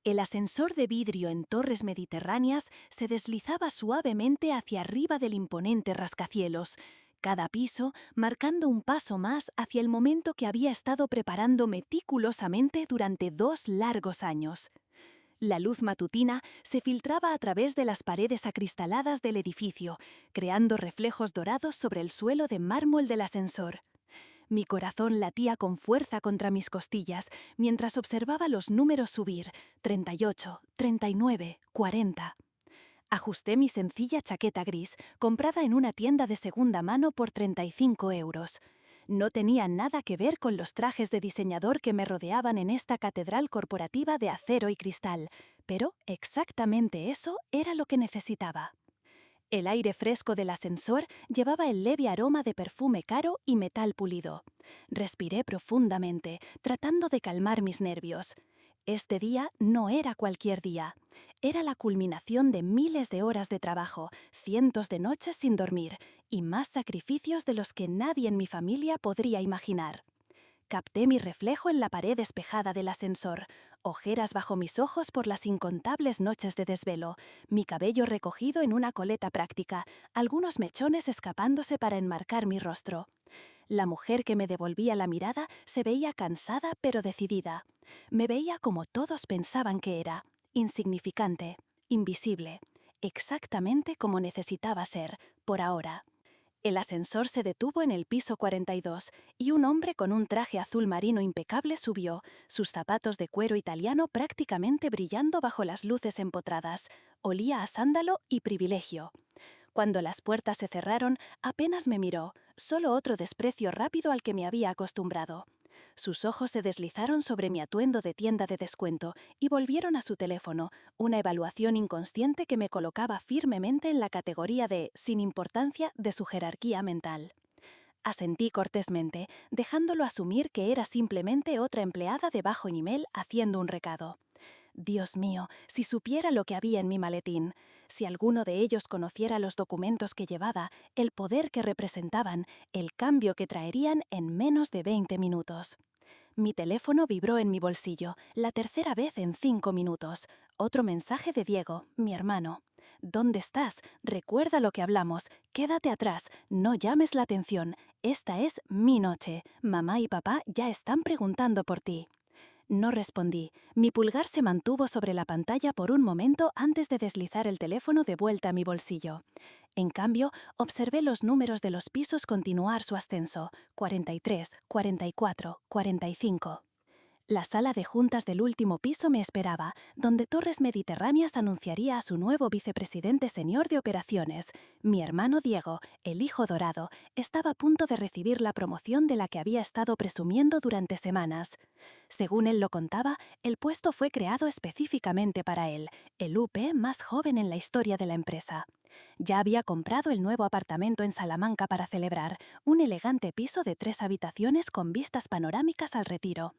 El ascensor de vidrio en Torres Mediterráneas se deslizaba suavemente hacia arriba del imponente rascacielos, cada piso marcando un paso más hacia el momento que había estado preparando meticulosamente durante 2 largos años. La luz matutina se filtraba a través de las paredes acristaladas del edificio, creando reflejos dorados sobre el suelo de mármol del ascensor. Mi corazón latía con fuerza contra mis costillas mientras observaba los números subir: 38, 39, 40. Ajusté mi sencilla chaqueta gris, comprada en una tienda de segunda mano por 35 euros. No tenía nada que ver con los trajes de diseñador que me rodeaban en esta catedral corporativa de acero y cristal, pero exactamente eso era lo que necesitaba. El aire fresco del ascensor llevaba el leve aroma de perfume caro y metal pulido. Respiré profundamente, tratando de calmar mis nervios. Este día no era cualquier día. Era la culminación de miles de horas de trabajo, cientos de noches sin dormir y más sacrificios de los que nadie en mi familia podría imaginar. Capté mi reflejo en la pared despejada del ascensor, ojeras bajo mis ojos por las incontables noches de desvelo, mi cabello recogido en una coleta práctica, algunos mechones escapándose para enmarcar mi rostro. La mujer que me devolvía la mirada se veía cansada pero decidida. Me veía como todos pensaban que era, insignificante, invisible, exactamente como necesitaba ser, por ahora. El ascensor se detuvo en el piso 42 y un hombre con un traje azul marino impecable subió, sus zapatos de cuero italiano prácticamente brillando bajo las luces empotradas. Olía a sándalo y privilegio. Cuando las puertas se cerraron, apenas me miró, solo otro desprecio rápido al que me había acostumbrado. Sus ojos se deslizaron sobre mi atuendo de tienda de descuento y volvieron a su teléfono, una evaluación inconsciente que me colocaba firmemente en la categoría de sin importancia de su jerarquía mental. Asentí cortésmente, dejándolo asumir que era simplemente otra empleada de bajo nivel haciendo un recado. Dios mío, si supiera lo que había en mi maletín, si alguno de ellos conociera los documentos que llevaba, el poder que representaban, el cambio que traerían en menos de 20 minutos. Mi teléfono vibró en mi bolsillo, la tercera vez en 5 minutos. Otro mensaje de Diego, mi hermano. ¿Dónde estás? Recuerda lo que hablamos. Quédate atrás. No llames la atención. Esta es mi noche. Mamá y papá ya están preguntando por ti. No respondí. Mi pulgar se mantuvo sobre la pantalla por un momento antes de deslizar el teléfono de vuelta a mi bolsillo. En cambio, observé los números de los pisos continuar su ascenso: 43, 44, 45. La sala de juntas del último piso me esperaba, donde Torres Mediterráneas anunciaría a su nuevo vicepresidente senior de operaciones. Mi hermano Diego, el hijo dorado, estaba a punto de recibir la promoción de la que había estado presumiendo durante semanas. Según él lo contaba, el puesto fue creado específicamente para él, el UP más joven en la historia de la empresa. Ya había comprado el nuevo apartamento en Salamanca para celebrar, un elegante piso de 3 habitaciones con vistas panorámicas al Retiro.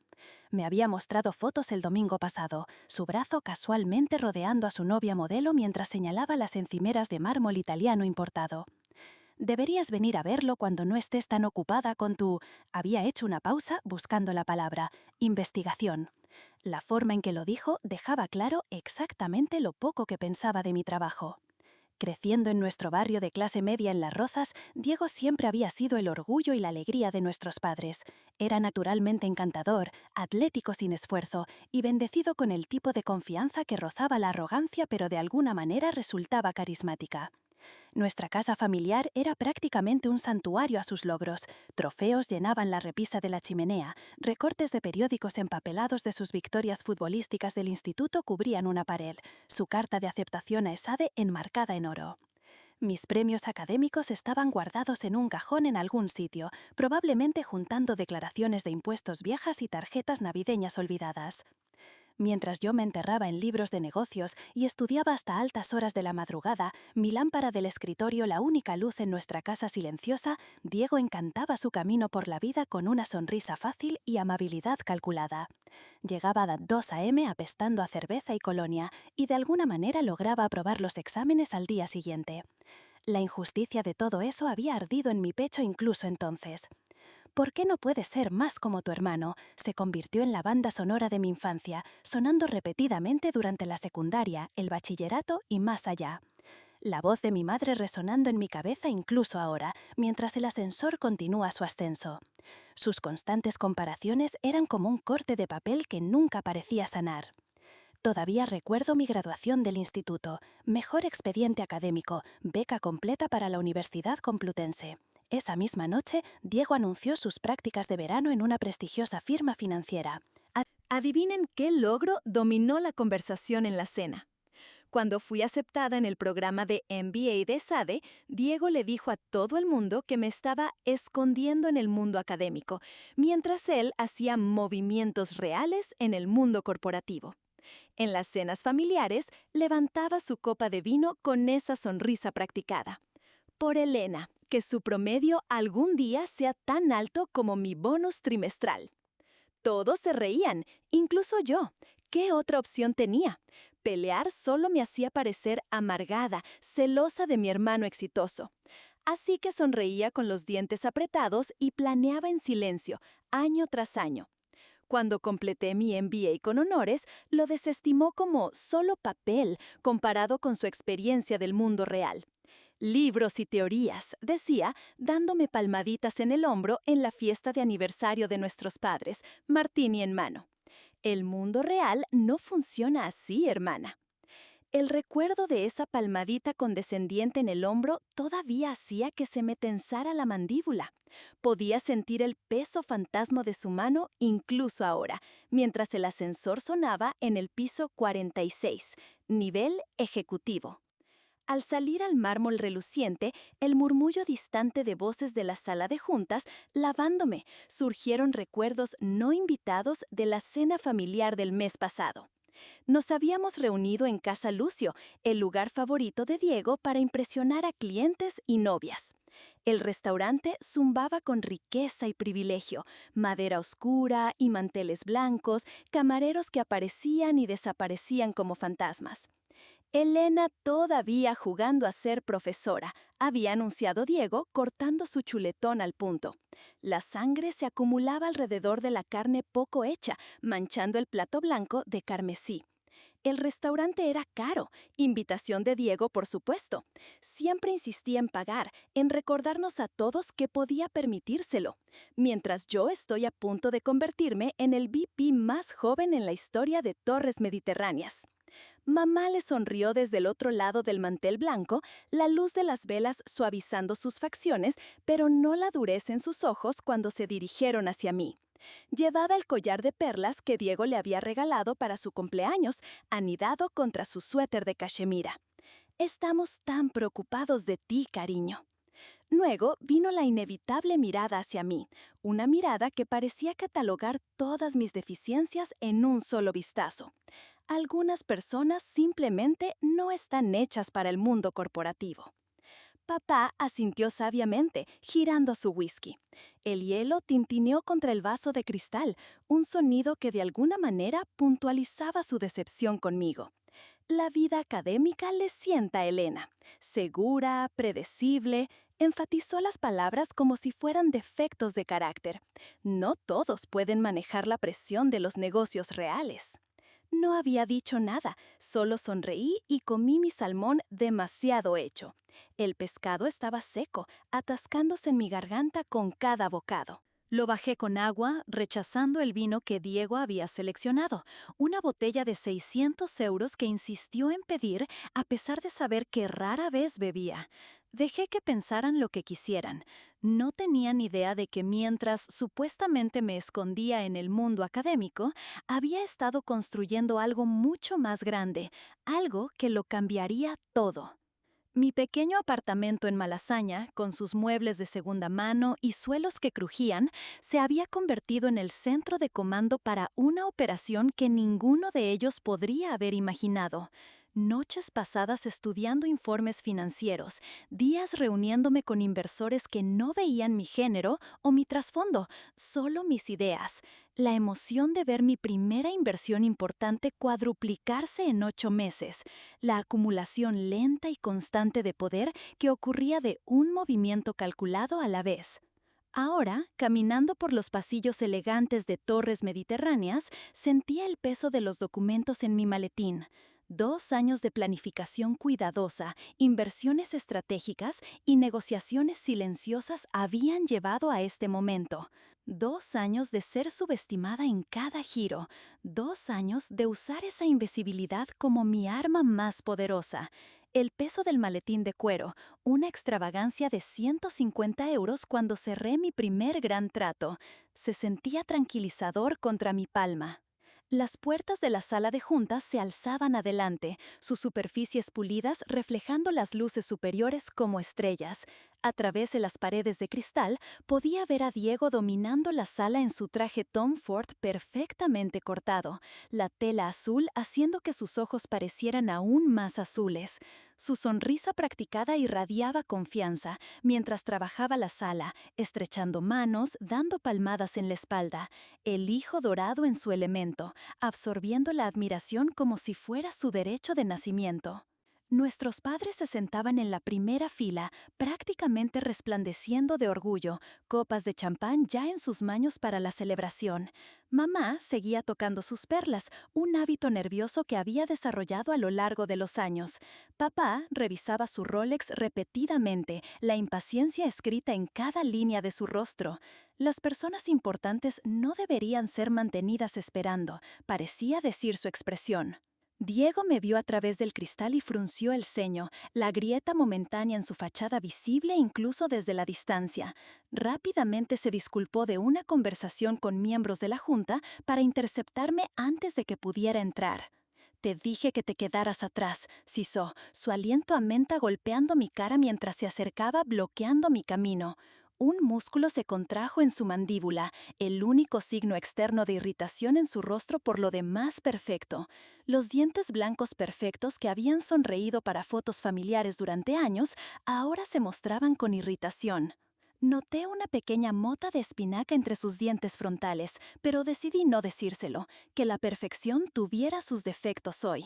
Me había mostrado fotos el domingo pasado, su brazo casualmente rodeando a su novia modelo mientras señalaba las encimeras de mármol italiano importado. Deberías venir a verlo cuando no estés tan ocupada con tu... Había hecho una pausa buscando la palabra, investigación. La forma en que lo dijo dejaba claro exactamente lo poco que pensaba de mi trabajo. Creciendo en nuestro barrio de clase media en Las Rozas, Diego siempre había sido el orgullo y la alegría de nuestros padres. Era naturalmente encantador, atlético sin esfuerzo y bendecido con el tipo de confianza que rozaba la arrogancia pero de alguna manera resultaba carismática. Nuestra casa familiar era prácticamente un santuario a sus logros. Trofeos llenaban la repisa de la chimenea, recortes de periódicos empapelados de sus victorias futbolísticas del instituto cubrían una pared, su carta de aceptación a ESADE enmarcada en oro. Mis premios académicos estaban guardados en un cajón en algún sitio, probablemente juntando declaraciones de impuestos viejas y tarjetas navideñas olvidadas. Mientras yo me enterraba en libros de negocios y estudiaba hasta altas horas de la madrugada, mi lámpara del escritorio la única luz en nuestra casa silenciosa, Diego encantaba su camino por la vida con una sonrisa fácil y amabilidad calculada. Llegaba a 2 a.m. apestando a cerveza y colonia, y de alguna manera lograba aprobar los exámenes al día siguiente. La injusticia de todo eso había ardido en mi pecho incluso entonces. ¿Por qué no puedes ser más como tu hermano? Se convirtió en la banda sonora de mi infancia, sonando repetidamente durante la secundaria, el bachillerato y más allá. La voz de mi madre resonando en mi cabeza incluso ahora, mientras el ascensor continúa su ascenso. Sus constantes comparaciones eran como un corte de papel que nunca parecía sanar. Todavía recuerdo mi graduación del instituto, mejor expediente académico, beca completa para la Universidad Complutense. Esa misma noche, Diego anunció sus prácticas de verano en una prestigiosa firma financiera. Adivinen qué logro dominó la conversación en la cena. Cuando fui aceptada en el programa de MBA de SADE, Diego le dijo a todo el mundo que me estaba escondiendo en el mundo académico, mientras él hacía movimientos reales en el mundo corporativo. En las cenas familiares, levantaba su copa de vino con esa sonrisa practicada. Por Elena, que su promedio algún día sea tan alto como mi bonus trimestral. Todos se reían, incluso yo. ¿Qué otra opción tenía? Pelear solo me hacía parecer amargada, celosa de mi hermano exitoso. Así que sonreía con los dientes apretados y planeaba en silencio, año tras año. Cuando completé mi MBA con honores, lo desestimó como solo papel comparado con su experiencia del mundo real. Libros y teorías, decía, dándome palmaditas en el hombro en la fiesta de aniversario de nuestros padres, martini en mano. El mundo real no funciona así, hermana. El recuerdo de esa palmadita condescendiente en el hombro todavía hacía que se me tensara la mandíbula. Podía sentir el peso fantasma de su mano incluso ahora, mientras el ascensor sonaba en el piso 46, nivel ejecutivo. Al salir al mármol reluciente, el murmullo distante de voces de la sala de juntas, lavándome, surgieron recuerdos no invitados de la cena familiar del mes pasado. Nos habíamos reunido en Casa Lucio, el lugar favorito de Diego para impresionar a clientes y novias. El restaurante zumbaba con riqueza y privilegio, madera oscura y manteles blancos, camareros que aparecían y desaparecían como fantasmas. Elena todavía jugando a ser profesora, había anunciado Diego cortando su chuletón al punto. La sangre se acumulaba alrededor de la carne poco hecha, manchando el plato blanco de carmesí. El restaurante era caro, invitación de Diego por supuesto. Siempre insistía en pagar, en recordarnos a todos que podía permitírselo, mientras yo estoy a punto de convertirme en el VP más joven en la historia de Torres Mediterráneas. Mamá le sonrió desde el otro lado del mantel blanco, la luz de las velas suavizando sus facciones, pero no la dureza en sus ojos cuando se dirigieron hacia mí. Llevaba el collar de perlas que Diego le había regalado para su cumpleaños, anidado contra su suéter de cachemira. Estamos tan preocupados de ti, cariño. Luego vino la inevitable mirada hacia mí, una mirada que parecía catalogar todas mis deficiencias en un solo vistazo. Algunas personas simplemente no están hechas para el mundo corporativo. Papá asintió sabiamente, girando su whisky. El hielo tintineó contra el vaso de cristal, un sonido que de alguna manera puntualizaba su decepción conmigo. La vida académica le sienta a Elena. Segura, predecible, enfatizó las palabras como si fueran defectos de carácter. No todos pueden manejar la presión de los negocios reales. No había dicho nada, solo sonreí y comí mi salmón demasiado hecho. El pescado estaba seco, atascándose en mi garganta con cada bocado. Lo bajé con agua, rechazando el vino que Diego había seleccionado, una botella de 600 euros que insistió en pedir a pesar de saber que rara vez bebía. Dejé que pensaran lo que quisieran. No tenían idea de que mientras supuestamente me escondía en el mundo académico, había estado construyendo algo mucho más grande, algo que lo cambiaría todo. Mi pequeño apartamento en Malasaña, con sus muebles de segunda mano y suelos que crujían, se había convertido en el centro de comando para una operación que ninguno de ellos podría haber imaginado. Noches pasadas estudiando informes financieros, días reuniéndome con inversores que no veían mi género o mi trasfondo, solo mis ideas. La emoción de ver mi primera inversión importante cuadruplicarse en 8 meses, la acumulación lenta y constante de poder que ocurría de un movimiento calculado a la vez. Ahora, caminando por los pasillos elegantes de torres mediterráneas, sentía el peso de los documentos en mi maletín. 2 años de planificación cuidadosa, inversiones estratégicas y negociaciones silenciosas habían llevado a este momento. 2 años de ser subestimada en cada giro. 2 años de usar esa invisibilidad como mi arma más poderosa. El peso del maletín de cuero, una extravagancia de 150 euros cuando cerré mi primer gran trato. Se sentía tranquilizador contra mi palma. Las puertas de la sala de juntas se alzaban adelante, sus superficies pulidas reflejando las luces superiores como estrellas. A través de las paredes de cristal podía ver a Diego dominando la sala en su traje Tom Ford perfectamente cortado, la tela azul haciendo que sus ojos parecieran aún más azules. Su sonrisa practicada irradiaba confianza mientras trabajaba la sala, estrechando manos, dando palmadas en la espalda, el hijo dorado en su elemento, absorbiendo la admiración como si fuera su derecho de nacimiento. Nuestros padres se sentaban en la primera fila, prácticamente resplandeciendo de orgullo, copas de champán ya en sus manos para la celebración. Mamá seguía tocando sus perlas, un hábito nervioso que había desarrollado a lo largo de los años. Papá revisaba su Rolex repetidamente, la impaciencia escrita en cada línea de su rostro. Las personas importantes no deberían ser mantenidas esperando, parecía decir su expresión. Diego me vio a través del cristal y frunció el ceño, la grieta momentánea en su fachada visible incluso desde la distancia. Rápidamente se disculpó de una conversación con miembros de la junta para interceptarme antes de que pudiera entrar. Te dije que te quedaras atrás, sisó, su aliento a menta golpeando mi cara mientras se acercaba bloqueando mi camino. Un músculo se contrajo en su mandíbula, el único signo externo de irritación en su rostro por lo demás perfecto. Los dientes blancos perfectos que habían sonreído para fotos familiares durante años, ahora se mostraban con irritación. Noté una pequeña mota de espinaca entre sus dientes frontales, pero decidí no decírselo, que la perfección tuviera sus defectos hoy.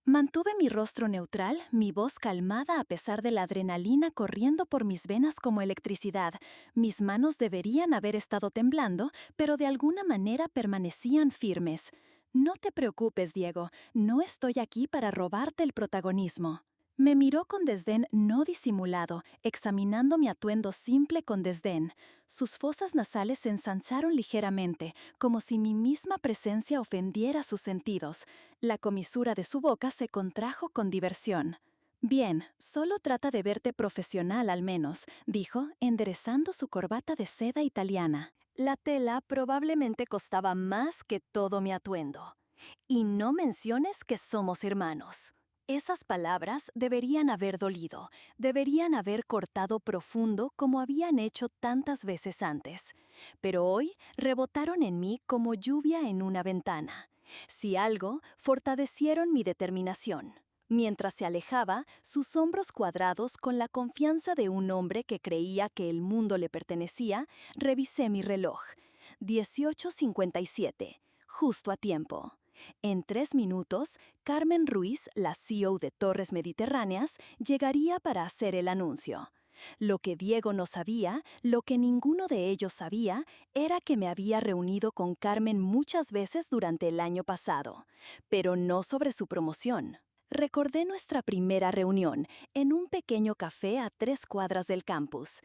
Mantuve mi rostro neutral, mi voz calmada a pesar de la adrenalina corriendo por mis venas como electricidad. Mis manos deberían haber estado temblando, pero de alguna manera permanecían firmes. No te preocupes, Diego, no estoy aquí para robarte el protagonismo. Me miró con desdén no disimulado, examinando mi atuendo simple con desdén. Sus fosas nasales se ensancharon ligeramente, como si mi misma presencia ofendiera sus sentidos. La comisura de su boca se contrajo con diversión. Bien, solo trata de verte profesional al menos, dijo, enderezando su corbata de seda italiana. La tela probablemente costaba más que todo mi atuendo. Y no menciones que somos hermanos. Esas palabras deberían haber dolido, deberían haber cortado profundo como habían hecho tantas veces antes. Pero hoy rebotaron en mí como lluvia en una ventana. Si algo, fortalecieron mi determinación. Mientras se alejaba, sus hombros cuadrados con la confianza de un hombre que creía que el mundo le pertenecía, revisé mi reloj. 18:57, justo a tiempo. En 3 minutos, Carmen Ruiz, la CEO de Torres Mediterráneas, llegaría para hacer el anuncio. Lo que Diego no sabía, lo que ninguno de ellos sabía, era que me había reunido con Carmen muchas veces durante el año pasado, pero no sobre su promoción. Recordé nuestra primera reunión, en un pequeño café a 3 cuadras del campus.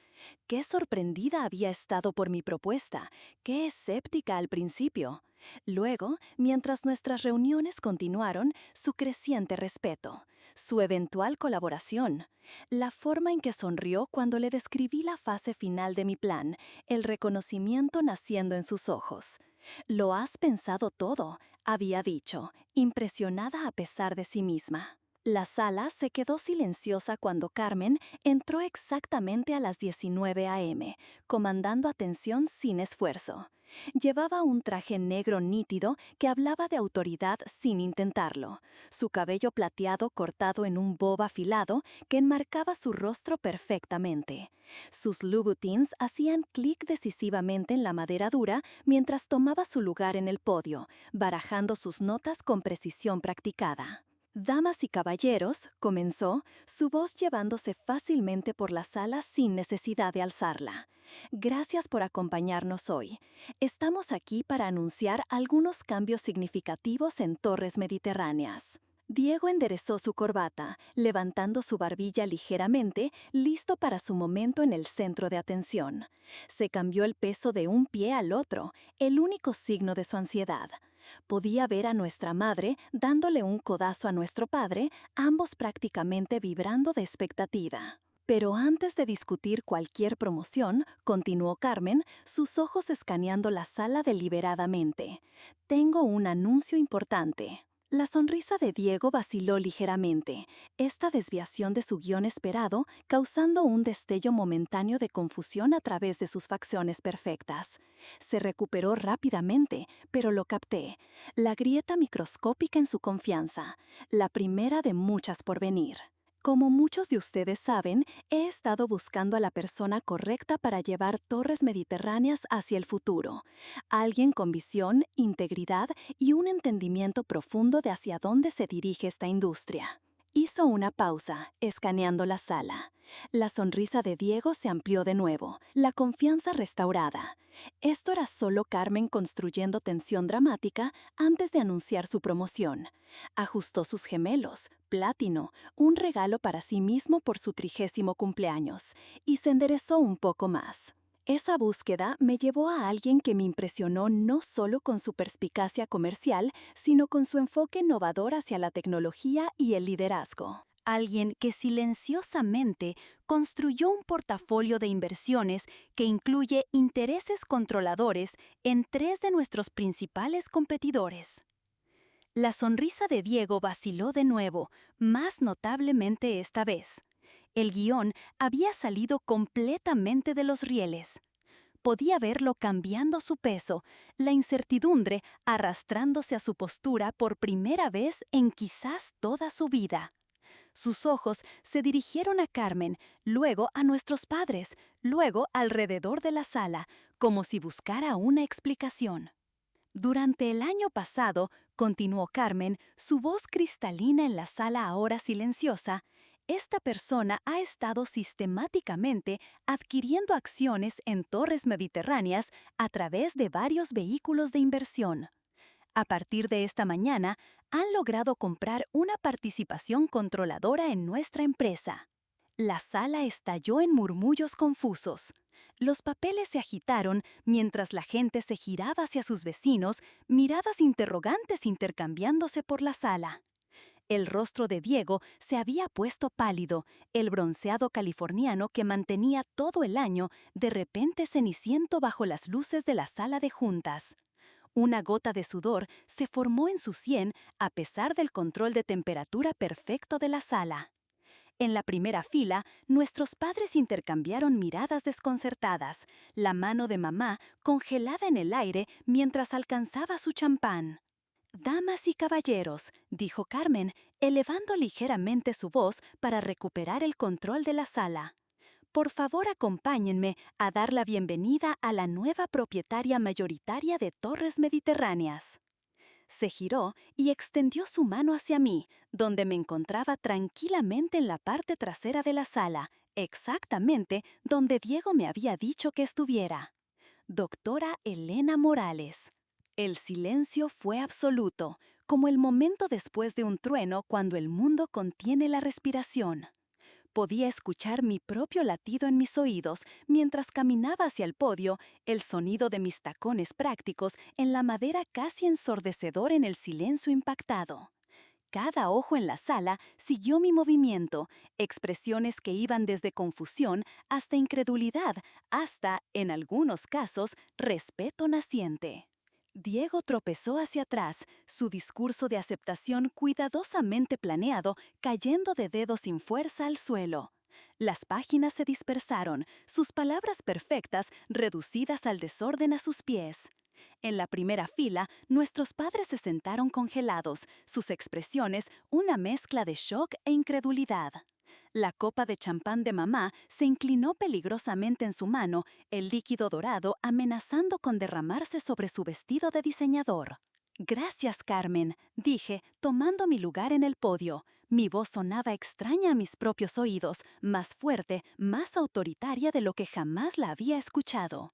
Qué sorprendida había estado por mi propuesta, qué escéptica al principio. Luego, mientras nuestras reuniones continuaron, su creciente respeto, su eventual colaboración, la forma en que sonrió cuando le describí la fase final de mi plan, el reconocimiento naciendo en sus ojos. «Lo has pensado todo», había dicho, impresionada a pesar de sí misma. La sala se quedó silenciosa cuando Carmen entró exactamente a las 19 a.m., comandando atención sin esfuerzo. Llevaba un traje negro nítido que hablaba de autoridad sin intentarlo, su cabello plateado cortado en un bob afilado que enmarcaba su rostro perfectamente. Sus Louboutins hacían clic decisivamente en la madera dura mientras tomaba su lugar en el podio, barajando sus notas con precisión practicada. Damas y caballeros, comenzó, su voz llevándose fácilmente por la sala sin necesidad de alzarla. Gracias por acompañarnos hoy. Estamos aquí para anunciar algunos cambios significativos en Torres Mediterráneas. Diego enderezó su corbata, levantando su barbilla ligeramente, listo para su momento en el centro de atención. Se cambió el peso de un pie al otro, el único signo de su ansiedad. Podía ver a nuestra madre dándole un codazo a nuestro padre, ambos prácticamente vibrando de expectativa. Pero antes de discutir cualquier promoción, continuó Carmen, sus ojos escaneando la sala deliberadamente. Tengo un anuncio importante. La sonrisa de Diego vaciló ligeramente, esta desviación de su guión esperado causando un destello momentáneo de confusión a través de sus facciones perfectas. Se recuperó rápidamente, pero lo capté. La grieta microscópica en su confianza, la primera de muchas por venir. Como muchos de ustedes saben, he estado buscando a la persona correcta para llevar Torres Mediterráneas hacia el futuro. Alguien con visión, integridad y un entendimiento profundo de hacia dónde se dirige esta industria. Hizo una pausa, escaneando la sala. La sonrisa de Diego se amplió de nuevo, la confianza restaurada. Esto era solo Carmen construyendo tensión dramática antes de anunciar su promoción. Ajustó sus gemelos, platino, un regalo para sí mismo por su 30º cumpleaños, y se enderezó un poco más. Esa búsqueda me llevó a alguien que me impresionó no solo con su perspicacia comercial, sino con su enfoque innovador hacia la tecnología y el liderazgo. Alguien que silenciosamente construyó un portafolio de inversiones que incluye intereses controladores en 3 de nuestros principales competidores. La sonrisa de Diego vaciló de nuevo, más notablemente esta vez. El guión había salido completamente de los rieles. Podía verlo cambiando su peso, la incertidumbre arrastrándose a su postura por primera vez en quizás toda su vida. Sus ojos se dirigieron a Carmen, luego a nuestros padres, luego alrededor de la sala, como si buscara una explicación. Durante el año pasado, continuó Carmen, su voz cristalina en la sala ahora silenciosa, esta persona ha estado sistemáticamente adquiriendo acciones en Torres Mediterráneas a través de varios vehículos de inversión. A partir de esta mañana, han logrado comprar una participación controladora en nuestra empresa. La sala estalló en murmullos confusos. Los papeles se agitaron mientras la gente se giraba hacia sus vecinos, miradas interrogantes intercambiándose por la sala. El rostro de Diego se había puesto pálido, el bronceado californiano que mantenía todo el año de repente ceniciento bajo las luces de la sala de juntas. Una gota de sudor se formó en su sien a pesar del control de temperatura perfecto de la sala. En la primera fila, nuestros padres intercambiaron miradas desconcertadas, la mano de mamá congelada en el aire mientras alcanzaba su champán. «Damas y caballeros», dijo Carmen, elevando ligeramente su voz para recuperar el control de la sala. «Por favor, acompáñenme a dar la bienvenida a la nueva propietaria mayoritaria de Torres Mediterráneas». Se giró y extendió su mano hacia mí, donde me encontraba tranquilamente en la parte trasera de la sala, exactamente donde Diego me había dicho que estuviera. Doctora Elena Morales. El silencio fue absoluto, como el momento después de un trueno cuando el mundo contiene la respiración. Podía escuchar mi propio latido en mis oídos mientras caminaba hacia el podio, el sonido de mis tacones prácticos en la madera casi ensordecedor en el silencio impactado. Cada ojo en la sala siguió mi movimiento, expresiones que iban desde confusión hasta incredulidad, hasta, en algunos casos, respeto naciente. Diego tropezó hacia atrás, su discurso de aceptación cuidadosamente planeado cayendo de dedos sin fuerza al suelo. Las páginas se dispersaron, sus palabras perfectas reducidas al desorden a sus pies. En la primera fila, nuestros padres se sentaron congelados, sus expresiones una mezcla de shock e incredulidad. La copa de champán de mamá se inclinó peligrosamente en su mano, el líquido dorado amenazando con derramarse sobre su vestido de diseñador. Gracias, Carmen, dije, tomando mi lugar en el podio. Mi voz sonaba extraña a mis propios oídos, más fuerte, más autoritaria de lo que jamás la había escuchado.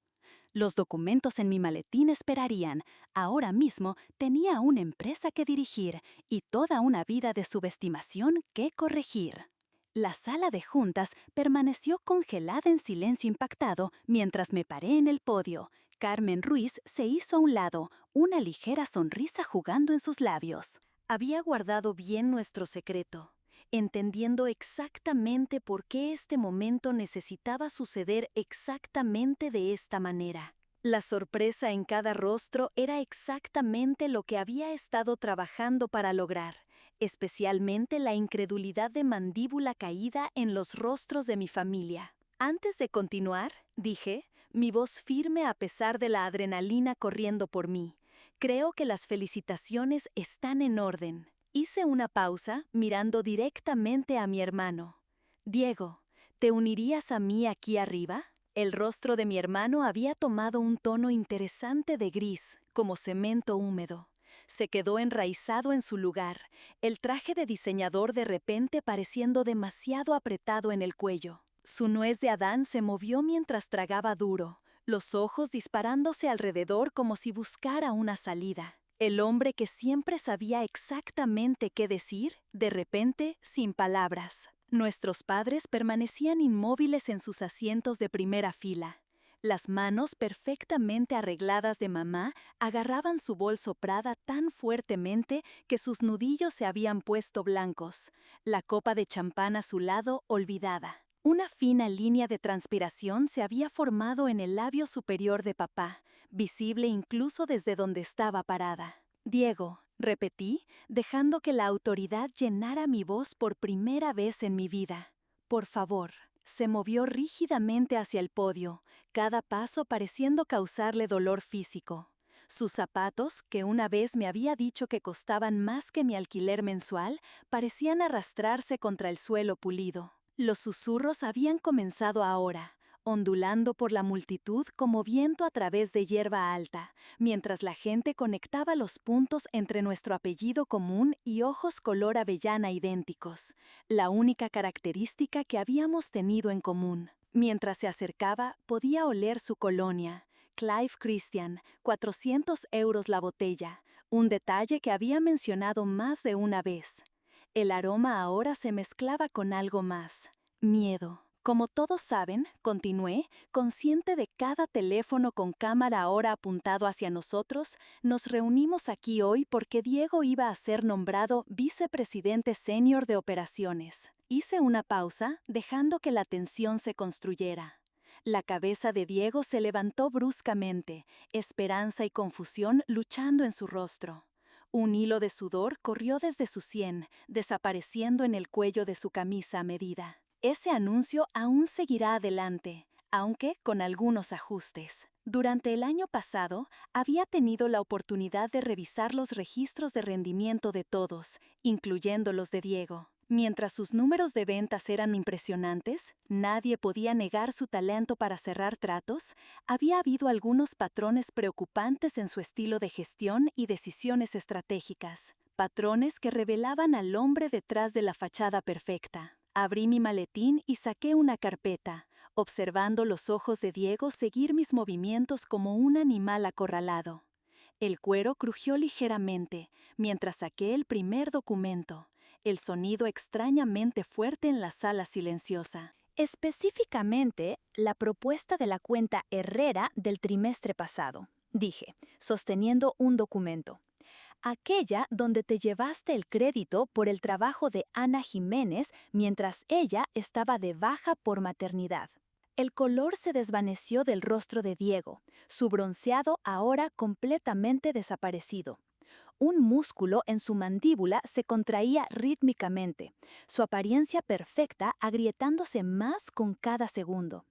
Los documentos en mi maletín esperarían. Ahora mismo tenía una empresa que dirigir y toda una vida de subestimación que corregir. La sala de juntas permaneció congelada en silencio impactado mientras me paré en el podio. Carmen Ruiz se hizo a un lado, una ligera sonrisa jugando en sus labios. Había guardado bien nuestro secreto, entendiendo exactamente por qué este momento necesitaba suceder exactamente de esta manera. La sorpresa en cada rostro era exactamente lo que había estado trabajando para lograr, especialmente la incredulidad de mandíbula caída en los rostros de mi familia. Antes de continuar, dije, mi voz firme a pesar de la adrenalina corriendo por mí, creo que las felicitaciones están en orden. Hice una pausa mirando directamente a mi hermano. Diego, ¿te unirías a mí aquí arriba? El rostro de mi hermano había tomado un tono interesante de gris, como cemento húmedo. Se quedó enraizado en su lugar, el traje de diseñador de repente pareciendo demasiado apretado en el cuello. Su nuez de Adán se movió mientras tragaba duro, los ojos disparándose alrededor como si buscara una salida. El hombre que siempre sabía exactamente qué decir, de repente, sin palabras. Nuestros padres permanecían inmóviles en sus asientos de primera fila. Las manos perfectamente arregladas de mamá agarraban su bolso Prada tan fuertemente que sus nudillos se habían puesto blancos, la copa de champán a su lado olvidada. Una fina línea de transpiración se había formado en el labio superior de papá, visible incluso desde donde estaba parada. Diego, repetí, dejando que la autoridad llenara mi voz por primera vez en mi vida. Por favor. Se movió rígidamente hacia el podio, cada paso pareciendo causarle dolor físico. Sus zapatos, que una vez me había dicho que costaban más que mi alquiler mensual, parecían arrastrarse contra el suelo pulido. Los susurros habían comenzado ahora, ondulando por la multitud como viento a través de hierba alta, mientras la gente conectaba los puntos entre nuestro apellido común y ojos color avellana idénticos, la única característica que habíamos tenido en común. Mientras se acercaba, podía oler su colonia, Clive Christian, 400 euros la botella, un detalle que había mencionado más de una vez. El aroma ahora se mezclaba con algo más, miedo. Como todos saben, continué, consciente de cada teléfono con cámara ahora apuntado hacia nosotros, nos reunimos aquí hoy porque Diego iba a ser nombrado vicepresidente senior de operaciones. Hice una pausa, dejando que la tensión se construyera. La cabeza de Diego se levantó bruscamente, esperanza y confusión luchando en su rostro. Un hilo de sudor corrió desde su sien, desapareciendo en el cuello de su camisa a medida. Ese anuncio aún seguirá adelante, aunque con algunos ajustes. Durante el año pasado, había tenido la oportunidad de revisar los registros de rendimiento de todos, incluyendo los de Diego. Mientras sus números de ventas eran impresionantes, nadie podía negar su talento para cerrar tratos, había habido algunos patrones preocupantes en su estilo de gestión y decisiones estratégicas, patrones que revelaban al hombre detrás de la fachada perfecta. Abrí mi maletín y saqué una carpeta, observando los ojos de Diego seguir mis movimientos como un animal acorralado. El cuero crujió ligeramente mientras saqué el primer documento, el sonido extrañamente fuerte en la sala silenciosa. Específicamente, la propuesta de la cuenta Herrera del trimestre pasado, dije, sosteniendo un documento. Aquella donde te llevaste el crédito por el trabajo de Ana Jiménez mientras ella estaba de baja por maternidad. El color se desvaneció del rostro de Diego, su bronceado ahora completamente desaparecido. Un músculo en su mandíbula se contraía rítmicamente, su apariencia perfecta agrietándose más con cada segundo.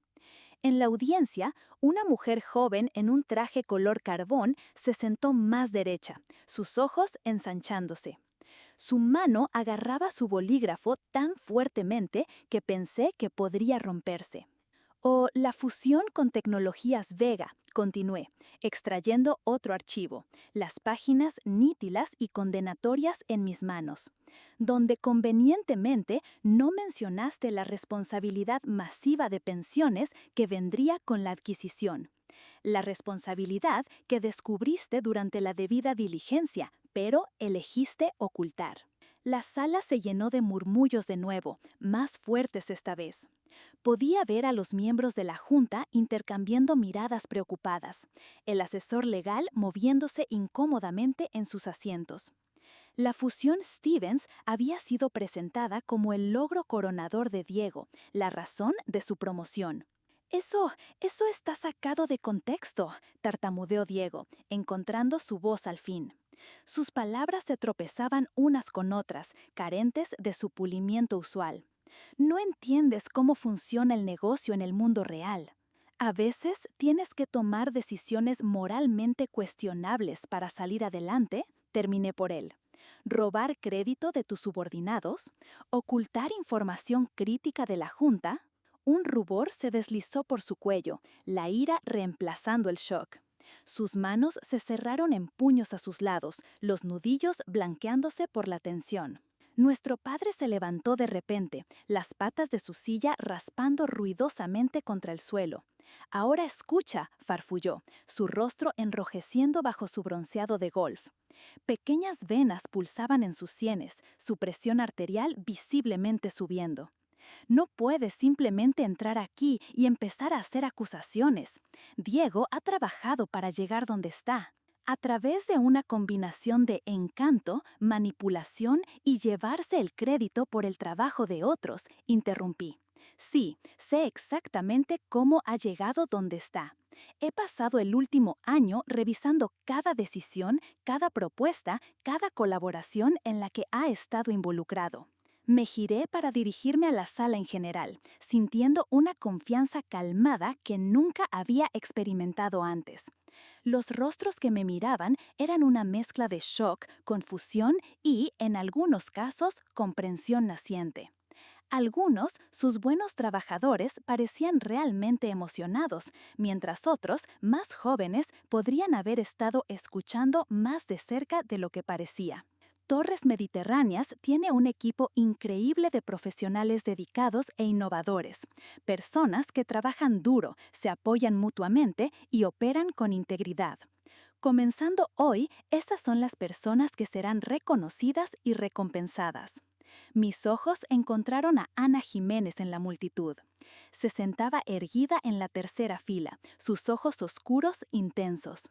En la audiencia, una mujer joven en un traje color carbón se sentó más derecha, sus ojos ensanchándose. Su mano agarraba su bolígrafo tan fuertemente que pensé que podría romperse. O la fusión con tecnologías Vega, Continué, extrayendo otro archivo, las páginas nítidas y condenatorias en mis manos, donde convenientemente no mencionaste la responsabilidad masiva de pensiones que vendría con la adquisición. La responsabilidad que descubriste durante la debida diligencia, pero elegiste ocultar. La sala se llenó de murmullos de nuevo, más fuertes esta vez. Podía ver a los miembros de la Junta intercambiando miradas preocupadas, el asesor legal moviéndose incómodamente en sus asientos. La fusión Stevens había sido presentada como el logro coronador de Diego, la razón de su promoción. Eso está sacado de contexto, tartamudeó Diego, encontrando su voz al fin. Sus palabras se tropezaban unas con otras, carentes de su pulimiento usual. No entiendes cómo funciona el negocio en el mundo real. A veces tienes que tomar decisiones moralmente cuestionables para salir adelante, terminé por él. Robar crédito de tus subordinados, ocultar información crítica de la Junta. Un rubor se deslizó por su cuello, la ira reemplazando el shock. Sus manos se cerraron en puños a sus lados, los nudillos blanqueándose por la tensión. Nuestro padre se levantó de repente, las patas de su silla raspando ruidosamente contra el suelo. Ahora escucha, farfulló, su rostro enrojeciendo bajo su bronceado de golf. Pequeñas venas pulsaban en sus sienes, su presión arterial visiblemente subiendo. No puedes simplemente entrar aquí y empezar a hacer acusaciones. Diego ha trabajado para llegar donde está. A través de una combinación de encanto, manipulación y llevarse el crédito por el trabajo de otros, interrumpí. Sí, sé exactamente cómo ha llegado donde está. He pasado el último año revisando cada decisión, cada propuesta, cada colaboración en la que ha estado involucrado. Me giré para dirigirme a la sala en general, sintiendo una confianza calmada que nunca había experimentado antes. Los rostros que me miraban eran una mezcla de shock, confusión y, en algunos casos, comprensión naciente. Algunos, sus buenos trabajadores, parecían realmente emocionados, mientras otros, más jóvenes, podrían haber estado escuchando más de cerca de lo que parecía. Torres Mediterráneas tiene un equipo increíble de profesionales dedicados e innovadores, personas que trabajan duro, se apoyan mutuamente y operan con integridad. Comenzando hoy, estas son las personas que serán reconocidas y recompensadas. Mis ojos encontraron a Ana Jiménez en la multitud. Se sentaba erguida en la tercera fila, sus ojos oscuros intensos.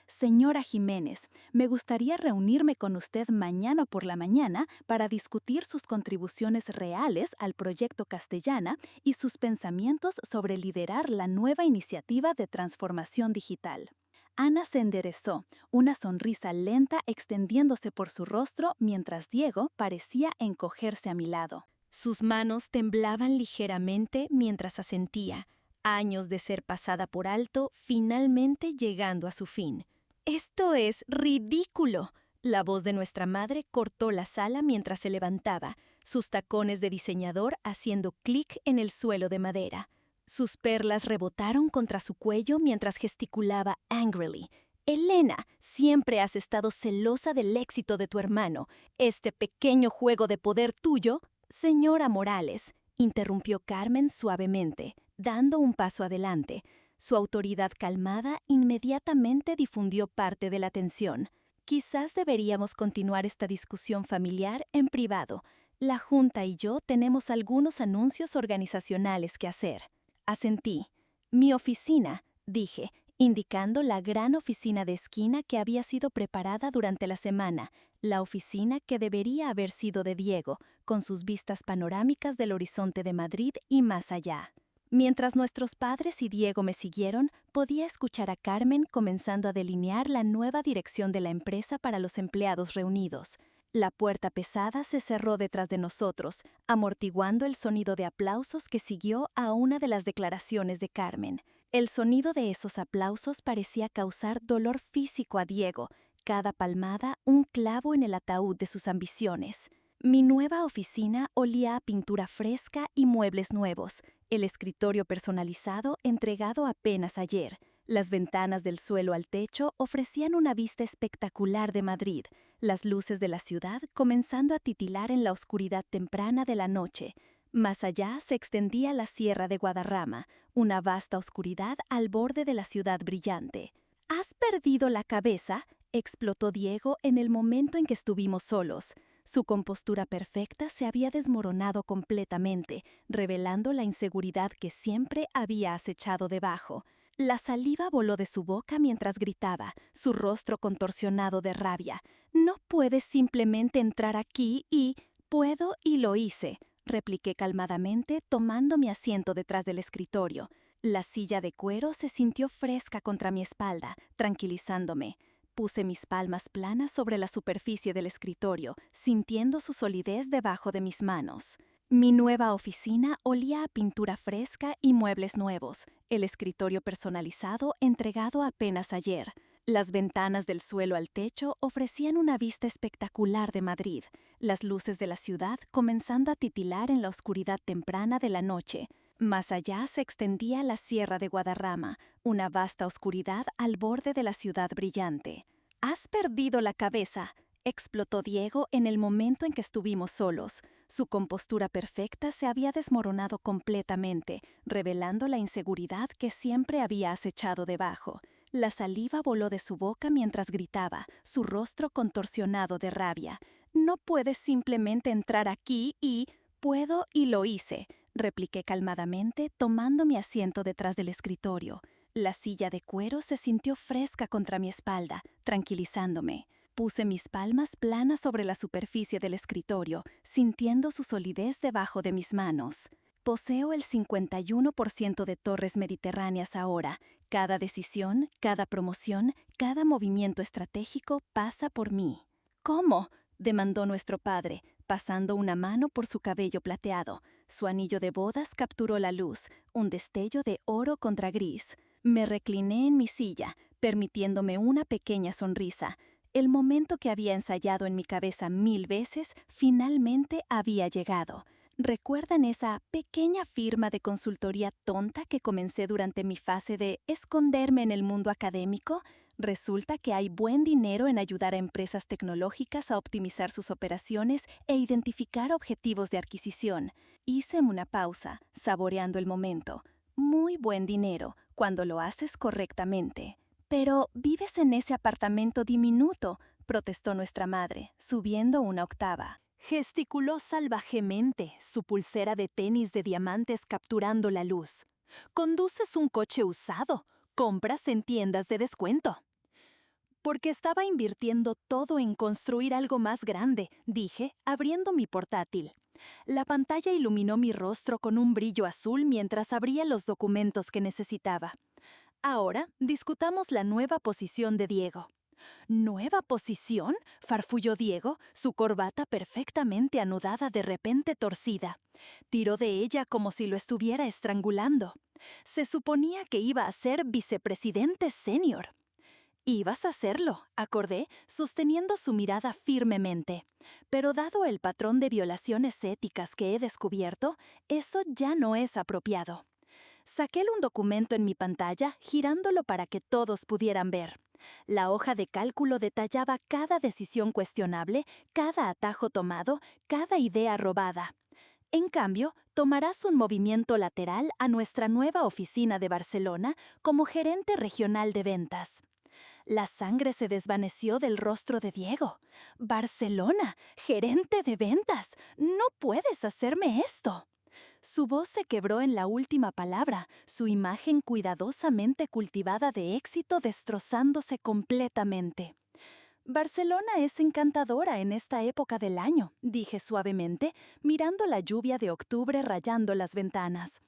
Señora Jiménez, me gustaría reunirme con usted mañana por la mañana para discutir sus contribuciones reales al proyecto Castellana y sus pensamientos sobre liderar la nueva iniciativa de transformación digital. Ana se enderezó, una sonrisa lenta extendiéndose por su rostro mientras Diego parecía encogerse a mi lado. Sus manos temblaban ligeramente mientras asentía, años de ser pasada por alto, finalmente llegando a su fin. «¡Esto es ridículo!», la voz de nuestra madre cortó la sala mientras se levantaba, sus tacones de diseñador haciendo clic en el suelo de madera. Sus perlas rebotaron contra su cuello mientras gesticulaba angrily. «Elena, siempre has estado celosa del éxito de tu hermano. Este pequeño juego de poder tuyo...» «Señora Morales», interrumpió Carmen suavemente, dando un paso adelante. Su autoridad calmada inmediatamente difundió parte de la tensión. «Quizás deberíamos continuar esta discusión familiar en privado. La Junta y yo tenemos algunos anuncios organizacionales que hacer». Asentí. «Mi oficina», dije, indicando la gran oficina de esquina que había sido preparada durante la semana, la oficina que debería haber sido de Diego, con sus vistas panorámicas del horizonte de Madrid y más allá. Mientras nuestros padres y Diego me siguieron, podía escuchar a Carmen comenzando a delinear la nueva dirección de la empresa para los empleados reunidos. La puerta pesada se cerró detrás de nosotros, amortiguando el sonido de aplausos que siguió a una de las declaraciones de Carmen. El sonido de esos aplausos parecía causar dolor físico a Diego, cada palmada un clavo en el ataúd de sus ambiciones. Mi nueva oficina olía a pintura fresca y muebles nuevos, el escritorio personalizado entregado apenas ayer, Las ventanas del suelo al techo ofrecían una vista espectacular de Madrid, las luces de la ciudad comenzando a titilar en la oscuridad temprana de la noche. Más allá se extendía la Sierra de Guadarrama, una vasta oscuridad al borde de la ciudad brillante. ¿Has perdido la cabeza?, explotó Diego en el momento en que estuvimos solos. Su compostura perfecta se había desmoronado completamente, revelando la inseguridad que siempre había acechado debajo. La saliva voló de su boca mientras gritaba, su rostro contorsionado de rabia. «No puedes simplemente entrar aquí y...» «Puedo y lo hice», repliqué calmadamente, tomando mi asiento detrás del escritorio. La silla de cuero se sintió fresca contra mi espalda, tranquilizándome. Puse mis palmas planas sobre la superficie del escritorio, sintiendo su solidez debajo de mis manos. Mi nueva oficina olía a pintura fresca y muebles nuevos, el escritorio personalizado entregado apenas ayer. Las ventanas del suelo al techo ofrecían una vista espectacular de Madrid, las luces de la ciudad comenzando a titilar en la oscuridad temprana de la noche. Más allá se extendía la Sierra de Guadarrama, una vasta oscuridad al borde de la ciudad brillante. «¿Has perdido la cabeza?», explotó Diego en el momento en que estuvimos solos. Su compostura perfecta se había desmoronado completamente, revelando la inseguridad que siempre había acechado debajo. La saliva voló de su boca mientras gritaba, su rostro contorsionado de rabia. «No puedes simplemente entrar aquí y...» «Puedo y lo hice», repliqué calmadamente, tomando mi asiento detrás del escritorio. La silla de cuero se sintió fresca contra mi espalda, tranquilizándome. Puse mis palmas planas sobre la superficie del escritorio, sintiendo su solidez debajo de mis manos. Poseo el 51% de torres mediterráneas ahora. Cada decisión, cada promoción, cada movimiento estratégico pasa por mí. «¿Cómo?», demandó nuestro padre, pasando una mano por su cabello plateado. Su anillo de bodas capturó la luz, un destello de oro contra gris. Me recliné en mi silla, permitiéndome una pequeña sonrisa. El momento que había ensayado en mi cabeza 1000 veces finalmente había llegado. ¿Recuerdan esa pequeña firma de consultoría tonta que comencé durante mi fase de esconderme en el mundo académico? Resulta que hay buen dinero en ayudar a empresas tecnológicas a optimizar sus operaciones e identificar objetivos de adquisición. Hice una pausa, saboreando el momento. Muy buen dinero, cuando lo haces correctamente. «Pero vives en ese apartamento diminuto», protestó nuestra madre, subiendo una octava. Gesticuló salvajemente, su pulsera de tenis de diamantes capturando la luz. «Conduces un coche usado, compras en tiendas de descuento». «Porque estaba invirtiendo todo en construir algo más grande», dije, abriendo mi portátil. La pantalla iluminó mi rostro con un brillo azul mientras abría los documentos que necesitaba. «Ahora discutamos la nueva posición de Diego». «¿Nueva posición?», farfulló Diego, su corbata perfectamente anudada de repente torcida. Tiró de ella como si lo estuviera estrangulando. Se suponía que iba a ser vicepresidente senior. «Ibas a hacerlo», acordé, sosteniendo su mirada firmemente. Pero dado el patrón de violaciones éticas que he descubierto, eso ya no es apropiado. Saqué un documento en mi pantalla, girándolo para que todos pudieran ver. La hoja de cálculo detallaba cada decisión cuestionable, cada atajo tomado, cada idea robada. En cambio, tomarás un movimiento lateral a nuestra nueva oficina de Barcelona como gerente regional de ventas. La sangre se desvaneció del rostro de Diego. «Barcelona, gerente de ventas, no puedes hacerme esto». Su voz se quebró en la última palabra, su imagen cuidadosamente cultivada de éxito destrozándose completamente. «Barcelona es encantadora en esta época del año», dije suavemente, mirando la lluvia de octubre rayando las ventanas.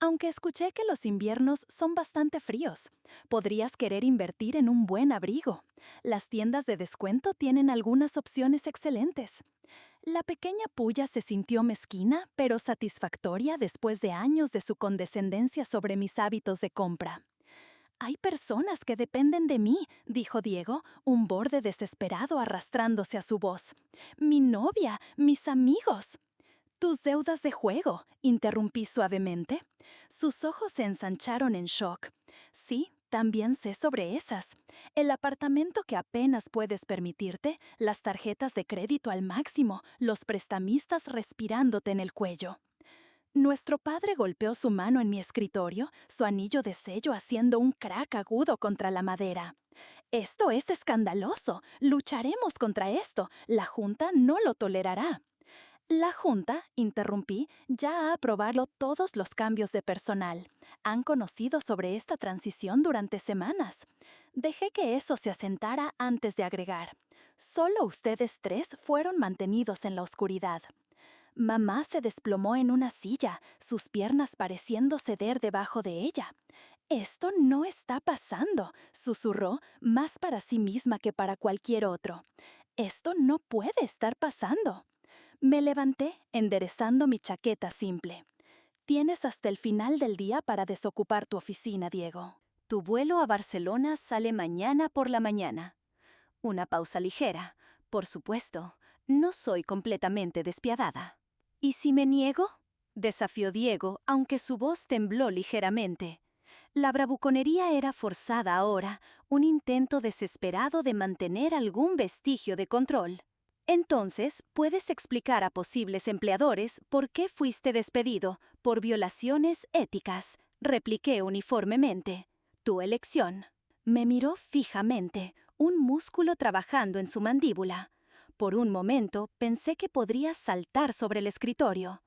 «Aunque escuché que los inviernos son bastante fríos. Podrías querer invertir en un buen abrigo. Las tiendas de descuento tienen algunas opciones excelentes». La pequeña puya se sintió mezquina, pero satisfactoria después de años de su condescendencia sobre mis hábitos de compra. «Hay personas que dependen de mí», dijo Diego, un borde desesperado arrastrándose a su voz. «Mi novia, mis amigos». «Tus deudas de juego», interrumpí suavemente. Sus ojos se ensancharon en shock. «Sí, También sé sobre esas. El apartamento que apenas puedes permitirte, las tarjetas de crédito al máximo, los prestamistas respirándote en el cuello. Nuestro padre golpeó su mano en mi escritorio, su anillo de sello haciendo un crack agudo contra la madera. Esto es escandaloso. Lucharemos contra esto. La Junta no lo tolerará. La Junta, interrumpí, ya ha aprobado todos los cambios de personal. Han conocido sobre esta transición durante semanas. Dejé que eso se asentara antes de agregar. Solo ustedes tres fueron mantenidos en la oscuridad. Mamá se desplomó en una silla, sus piernas pareciendo ceder debajo de ella. Esto no está pasando, susurró, más para sí misma que para cualquier otro. Esto no puede estar pasando. Me levanté, enderezando mi chaqueta simple. Tienes hasta el final del día para desocupar tu oficina, Diego. Tu vuelo a Barcelona sale mañana por la mañana. Una pausa ligera. Por supuesto, no soy completamente despiadada. ¿Y si me niego? Desafió Diego, aunque su voz tembló ligeramente. La bravuconería era forzada ahora, un intento desesperado de mantener algún vestigio de control. Entonces, puedes explicar a posibles empleadores por qué fuiste despedido por violaciones éticas, repliqué uniformemente. Tu elección. Me miró fijamente, un músculo trabajando en su mandíbula. Por un momento pensé que podría saltar sobre el escritorio.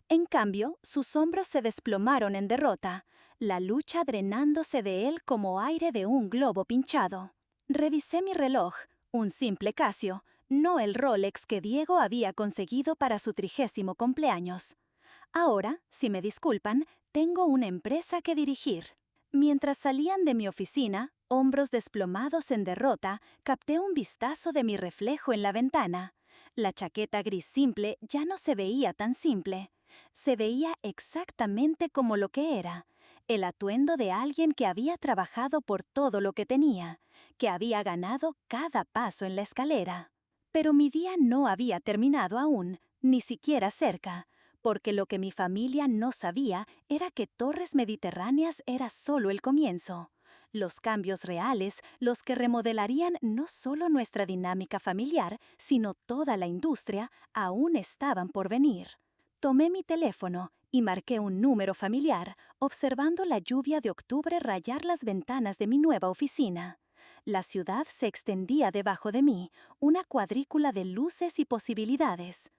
En cambio, sus hombros se desplomaron en derrota, la lucha drenándose de él como aire de un globo pinchado. Revisé mi reloj, un simple Casio, no el Rolex que Diego había conseguido para su 30º cumpleaños. Ahora, si me disculpan, tengo una empresa que dirigir. Mientras salían de mi oficina, hombros desplomados en derrota, capté un vistazo de mi reflejo en la ventana. La chaqueta gris simple ya no se veía tan simple. Se veía exactamente como lo que era, el atuendo de alguien que había trabajado por todo lo que tenía, que había ganado cada paso en la escalera. Pero mi día no había terminado aún, ni siquiera cerca, porque lo que mi familia no sabía era que Torres Mediterráneas era solo el comienzo. Los cambios reales, los que remodelarían no solo nuestra dinámica familiar, sino toda la industria, aún estaban por venir. Tomé mi teléfono y marqué un número familiar, observando la lluvia de octubre rayar las ventanas de mi nueva oficina. La ciudad se extendía debajo de mí, una cuadrícula de luces y posibilidades.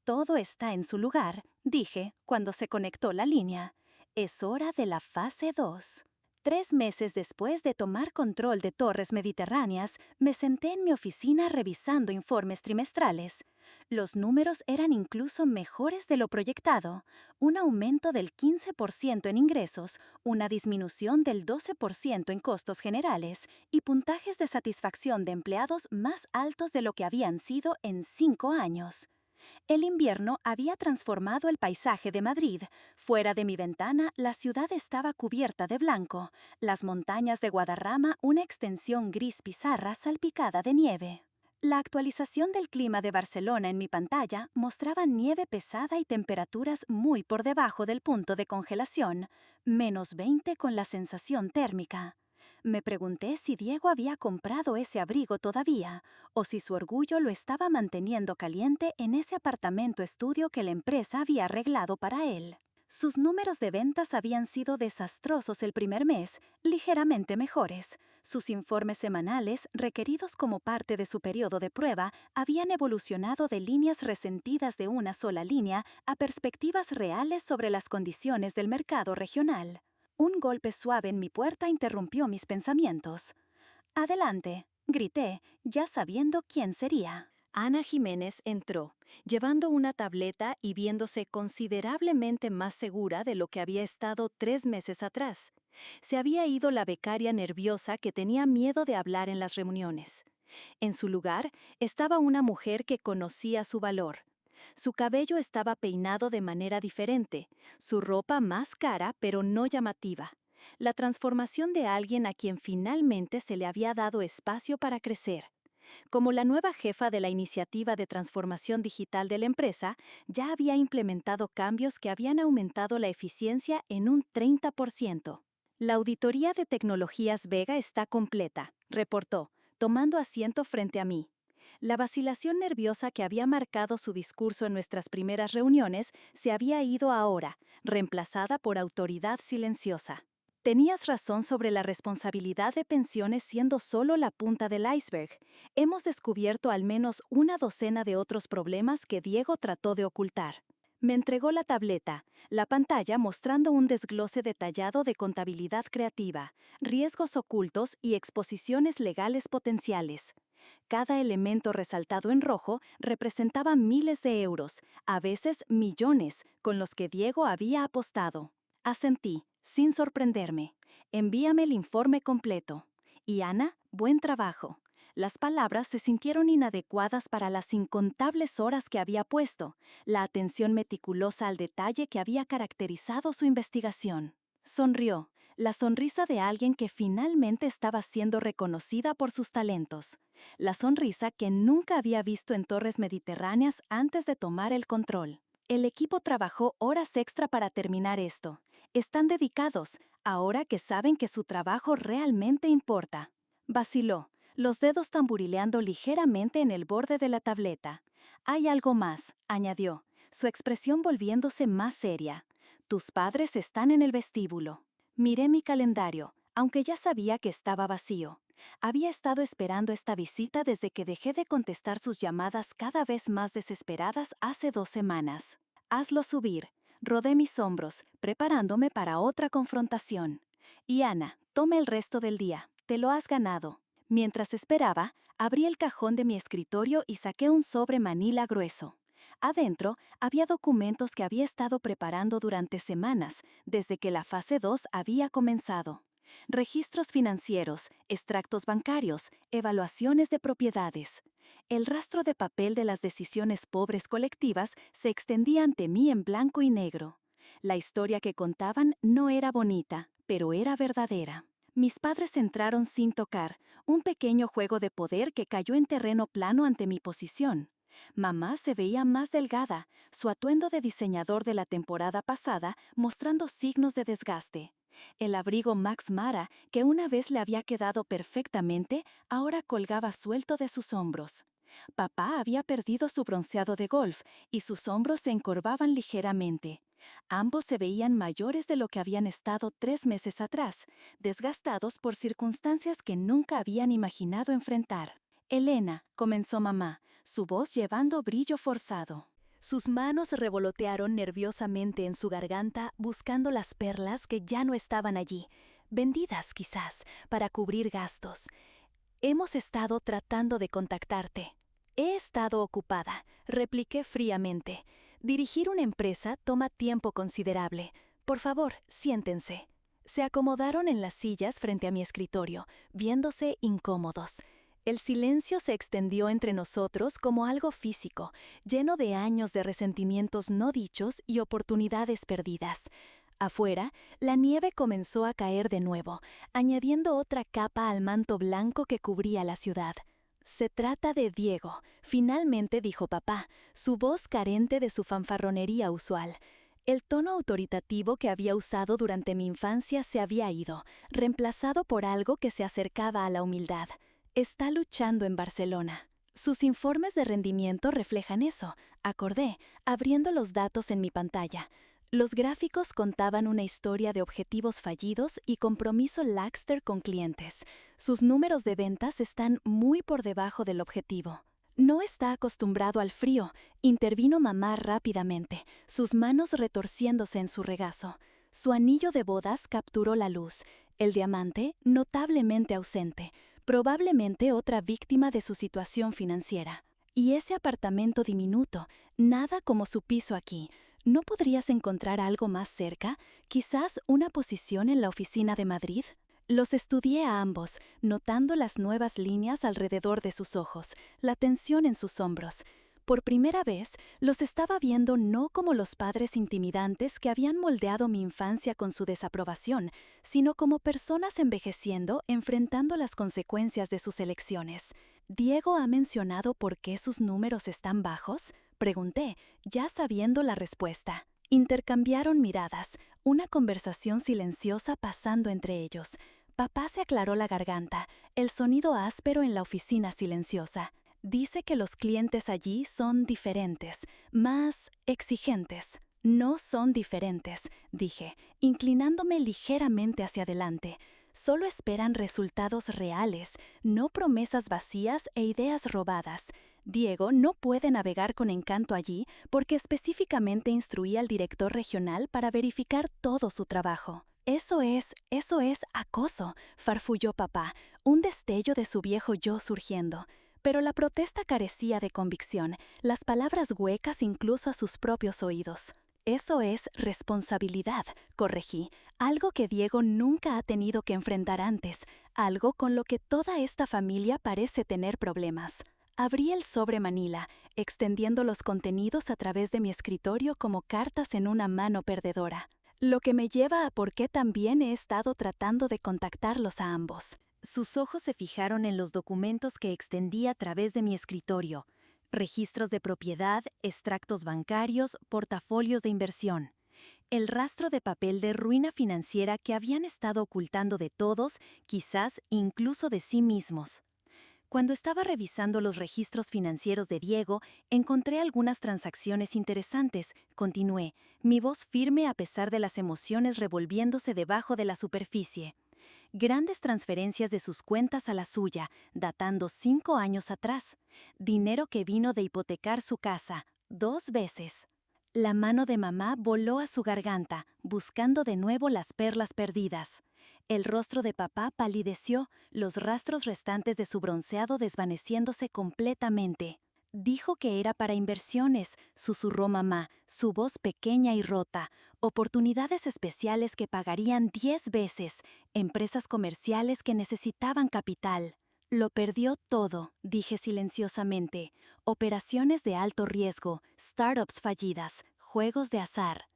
Todo está en su lugar, dije cuando se conectó la línea. Es hora de la fase 2. 3 meses después de tomar control de Torres Mediterráneas, me senté en mi oficina revisando informes trimestrales. Los números eran incluso mejores de lo proyectado. Un aumento del 15% en ingresos, una disminución del 12% en costos generales y puntajes de satisfacción de empleados más altos de lo que habían sido en 5 años. El invierno había transformado el paisaje de Madrid. Fuera de mi ventana, la ciudad estaba cubierta de blanco, las montañas de Guadarrama una extensión gris pizarra salpicada de nieve. La actualización del clima de Barcelona en mi pantalla mostraba nieve pesada y temperaturas muy por debajo del punto de congelación, -20 con la sensación térmica. Me pregunté si Diego había comprado ese abrigo todavía, o si su orgullo lo estaba manteniendo caliente en ese apartamento estudio que la empresa había arreglado para él. Sus números de ventas habían sido desastrosos el primer mes, ligeramente mejores. Sus informes semanales, requeridos como parte de su periodo de prueba, habían evolucionado de líneas resentidas de una sola línea a perspectivas reales sobre las condiciones del mercado regional. Un golpe suave en mi puerta interrumpió mis pensamientos. «Adelante», grité, ya sabiendo quién sería. Ana Jiménez entró, llevando una tableta y viéndose considerablemente más segura de lo que había estado 3 meses atrás. Se había ido la becaria nerviosa que tenía miedo de hablar en las reuniones. En su lugar estaba una mujer que conocía su valor. Su cabello estaba peinado de manera diferente, su ropa más cara pero no llamativa. La transformación de alguien a quien finalmente se le había dado espacio para crecer. Como la nueva jefa de la iniciativa de transformación digital de la empresa, ya había implementado cambios que habían aumentado la eficiencia en un 30%. La auditoría de tecnologías Vega está completa, reportó, tomando asiento frente a mí. La vacilación nerviosa que había marcado su discurso en nuestras primeras reuniones se había ido ahora, reemplazada por autoridad silenciosa. Tenías razón sobre la responsabilidad de pensiones siendo solo la punta del iceberg. Hemos descubierto al menos una docena de otros problemas que Diego trató de ocultar. Me entregó la tableta, la pantalla mostrando un desglose detallado de contabilidad creativa, riesgos ocultos y exposiciones legales potenciales. Cada elemento resaltado en rojo representaba miles de euros, a veces millones, con los que Diego había apostado. Asentí, sin sorprenderme. Envíame el informe completo. Y Ana, buen trabajo. Las palabras se sintieron inadecuadas para las incontables horas que había puesto, la atención meticulosa al detalle que había caracterizado su investigación. Sonrió, la sonrisa de alguien que finalmente estaba siendo reconocida por sus talentos. La sonrisa que nunca había visto en Torres Mediterráneas antes de tomar el control. El equipo trabajó horas extra para terminar esto. Están dedicados, ahora que saben que su trabajo realmente importa. Vaciló, los dedos tamborileando ligeramente en el borde de la tableta. Hay algo más, añadió, su expresión volviéndose más seria. Tus padres están en el vestíbulo. Miré mi calendario, aunque ya sabía que estaba vacío. Había estado esperando esta visita desde que dejé de contestar sus llamadas cada vez más desesperadas hace 2 semanas. Hazlo subir. Rodé mis hombros, preparándome para otra confrontación. Y Ana, toma el resto del día. Te lo has ganado. Mientras esperaba, abrí el cajón de mi escritorio y saqué un sobre manila grueso. Adentro había documentos que había estado preparando durante semanas, desde que la fase 2 había comenzado. Registros financieros, extractos bancarios, evaluaciones de propiedades. El rastro de papel de las decisiones pobres colectivas se extendía ante mí en blanco y negro. La historia que contaban no era bonita, pero era verdadera. Mis padres entraron sin tocar, un pequeño juego de poder que cayó en terreno plano ante mi posición. Mamá se veía más delgada, su atuendo de diseñador de la temporada pasada mostrando signos de desgaste. El abrigo Max Mara, que una vez le había quedado perfectamente, ahora colgaba suelto de sus hombros. Papá había perdido su bronceado de golf y sus hombros se encorvaban ligeramente. Ambos se veían mayores de lo que habían estado 3 meses atrás, desgastados por circunstancias que nunca habían imaginado enfrentar. Elena, comenzó mamá, su voz llevando brillo forzado. Sus manos revolotearon nerviosamente en su garganta buscando las perlas que ya no estaban allí, vendidas quizás, para cubrir gastos. Hemos estado tratando de contactarte. He estado ocupada, repliqué fríamente. Dirigir una empresa toma tiempo considerable. Por favor, siéntense. Se acomodaron en las sillas frente a mi escritorio, viéndose incómodos. El silencio se extendió entre nosotros como algo físico, lleno de años de resentimientos no dichos y oportunidades perdidas. Afuera, la nieve comenzó a caer de nuevo, añadiendo otra capa al manto blanco que cubría la ciudad. Se trata de Diego, finalmente dijo papá, su voz carente de su fanfarronería usual. El tono autoritativo que había usado durante mi infancia se había ido, reemplazado por algo que se acercaba a la humildad. Está luchando en Barcelona. Sus informes de rendimiento reflejan eso, acordé, abriendo los datos en mi pantalla. Los gráficos contaban una historia de objetivos fallidos y compromiso laxter con clientes. Sus números de ventas están muy por debajo del objetivo. No está acostumbrado al frío, intervino mamá rápidamente, sus manos retorciéndose en su regazo. Su anillo de bodas capturó la luz, el diamante notablemente ausente, probablemente otra víctima de su situación financiera. Y ese apartamento diminuto, nada como su piso aquí. ¿No podrías encontrar algo más cerca? ¿Quizás una posición en la oficina de Madrid? Los estudié a ambos, notando las nuevas líneas alrededor de sus ojos, la tensión en sus hombros. Por primera vez, los estaba viendo no como los padres intimidantes que habían moldeado mi infancia con su desaprobación, sino como personas envejeciendo enfrentando las consecuencias de sus elecciones. ¿Diego ha mencionado por qué sus números están bajos? Pregunté, ya sabiendo la respuesta. Intercambiaron miradas, Una conversación silenciosa pasando entre ellos. Papá se aclaró la garganta, el sonido áspero en la oficina silenciosa. Dice que los clientes allí son diferentes, más exigentes. No son diferentes, dije, inclinándome ligeramente hacia adelante. Solo esperan resultados reales, no promesas vacías e ideas robadas. Diego no puede navegar con encanto allí porque específicamente instruí al director regional para verificar todo su trabajo. Eso es acoso, farfulló papá, un destello de su viejo yo surgiendo. Pero la protesta carecía de convicción, las palabras huecas incluso a sus propios oídos. Eso es responsabilidad, corregí, algo que Diego nunca ha tenido que enfrentar antes, algo con lo que toda esta familia parece tener problemas. Abrí el sobre Manila, extendiendo los contenidos a través de mi escritorio como cartas en una mano perdedora. Lo que me lleva a por qué también he estado tratando de contactarlos a ambos. Sus ojos se fijaron en los documentos que extendí a través de mi escritorio. Registros de propiedad, extractos bancarios, portafolios de inversión. El rastro de papel de ruina financiera que habían estado ocultando de todos, quizás incluso de sí mismos. Cuando estaba revisando los registros financieros de Diego, encontré algunas transacciones interesantes. Continué, mi voz firme a pesar de las emociones revolviéndose debajo de la superficie. Grandes transferencias de sus cuentas a la suya, datando 5 años atrás. Dinero que vino de hipotecar su casa, 2 veces. La mano de mamá voló a su garganta, buscando de nuevo las perlas perdidas. El rostro de papá palideció, los rastros restantes de su bronceado desvaneciéndose completamente. Dijo que era para inversiones, susurró mamá, su voz pequeña y rota. Oportunidades especiales que pagarían 10 veces, empresas comerciales que necesitaban capital. Lo perdió todo, dije silenciosamente. Operaciones de alto riesgo, startups fallidas, juegos de azar.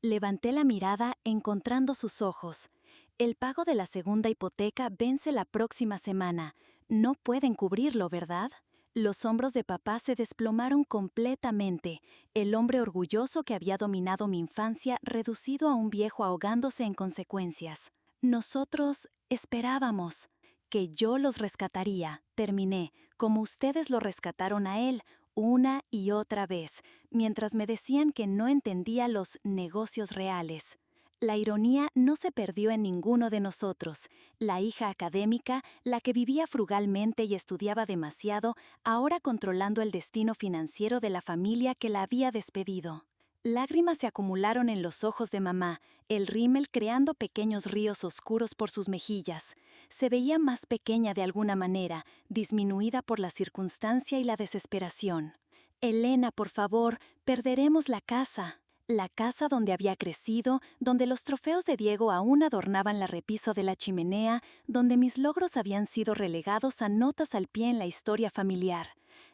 Levanté la mirada encontrando sus ojos. El pago de la segunda hipoteca vence la próxima semana. No pueden cubrirlo, ¿verdad? Los hombros de papá se desplomaron completamente. El hombre orgulloso que había dominado mi infancia reducido a un viejo ahogándose en consecuencias. Nosotros esperábamos que yo los rescataría, terminé, como ustedes lo rescataron a él, una y otra vez, mientras me decían que no entendía los negocios reales. La ironía no se perdió en ninguno de nosotros. La hija académica, la que vivía frugalmente y estudiaba demasiado, ahora controlando el destino financiero de la familia que la había despedido. Lágrimas se acumularon en los ojos de mamá, el rímel creando pequeños ríos oscuros por sus mejillas. Se veía más pequeña de alguna manera, disminuida por la circunstancia y la desesperación. «Elena, por favor, perderemos la casa». La casa donde había crecido, donde los trofeos de Diego aún adornaban la repisa de la chimenea, donde mis logros habían sido relegados a notas al pie en la historia familiar.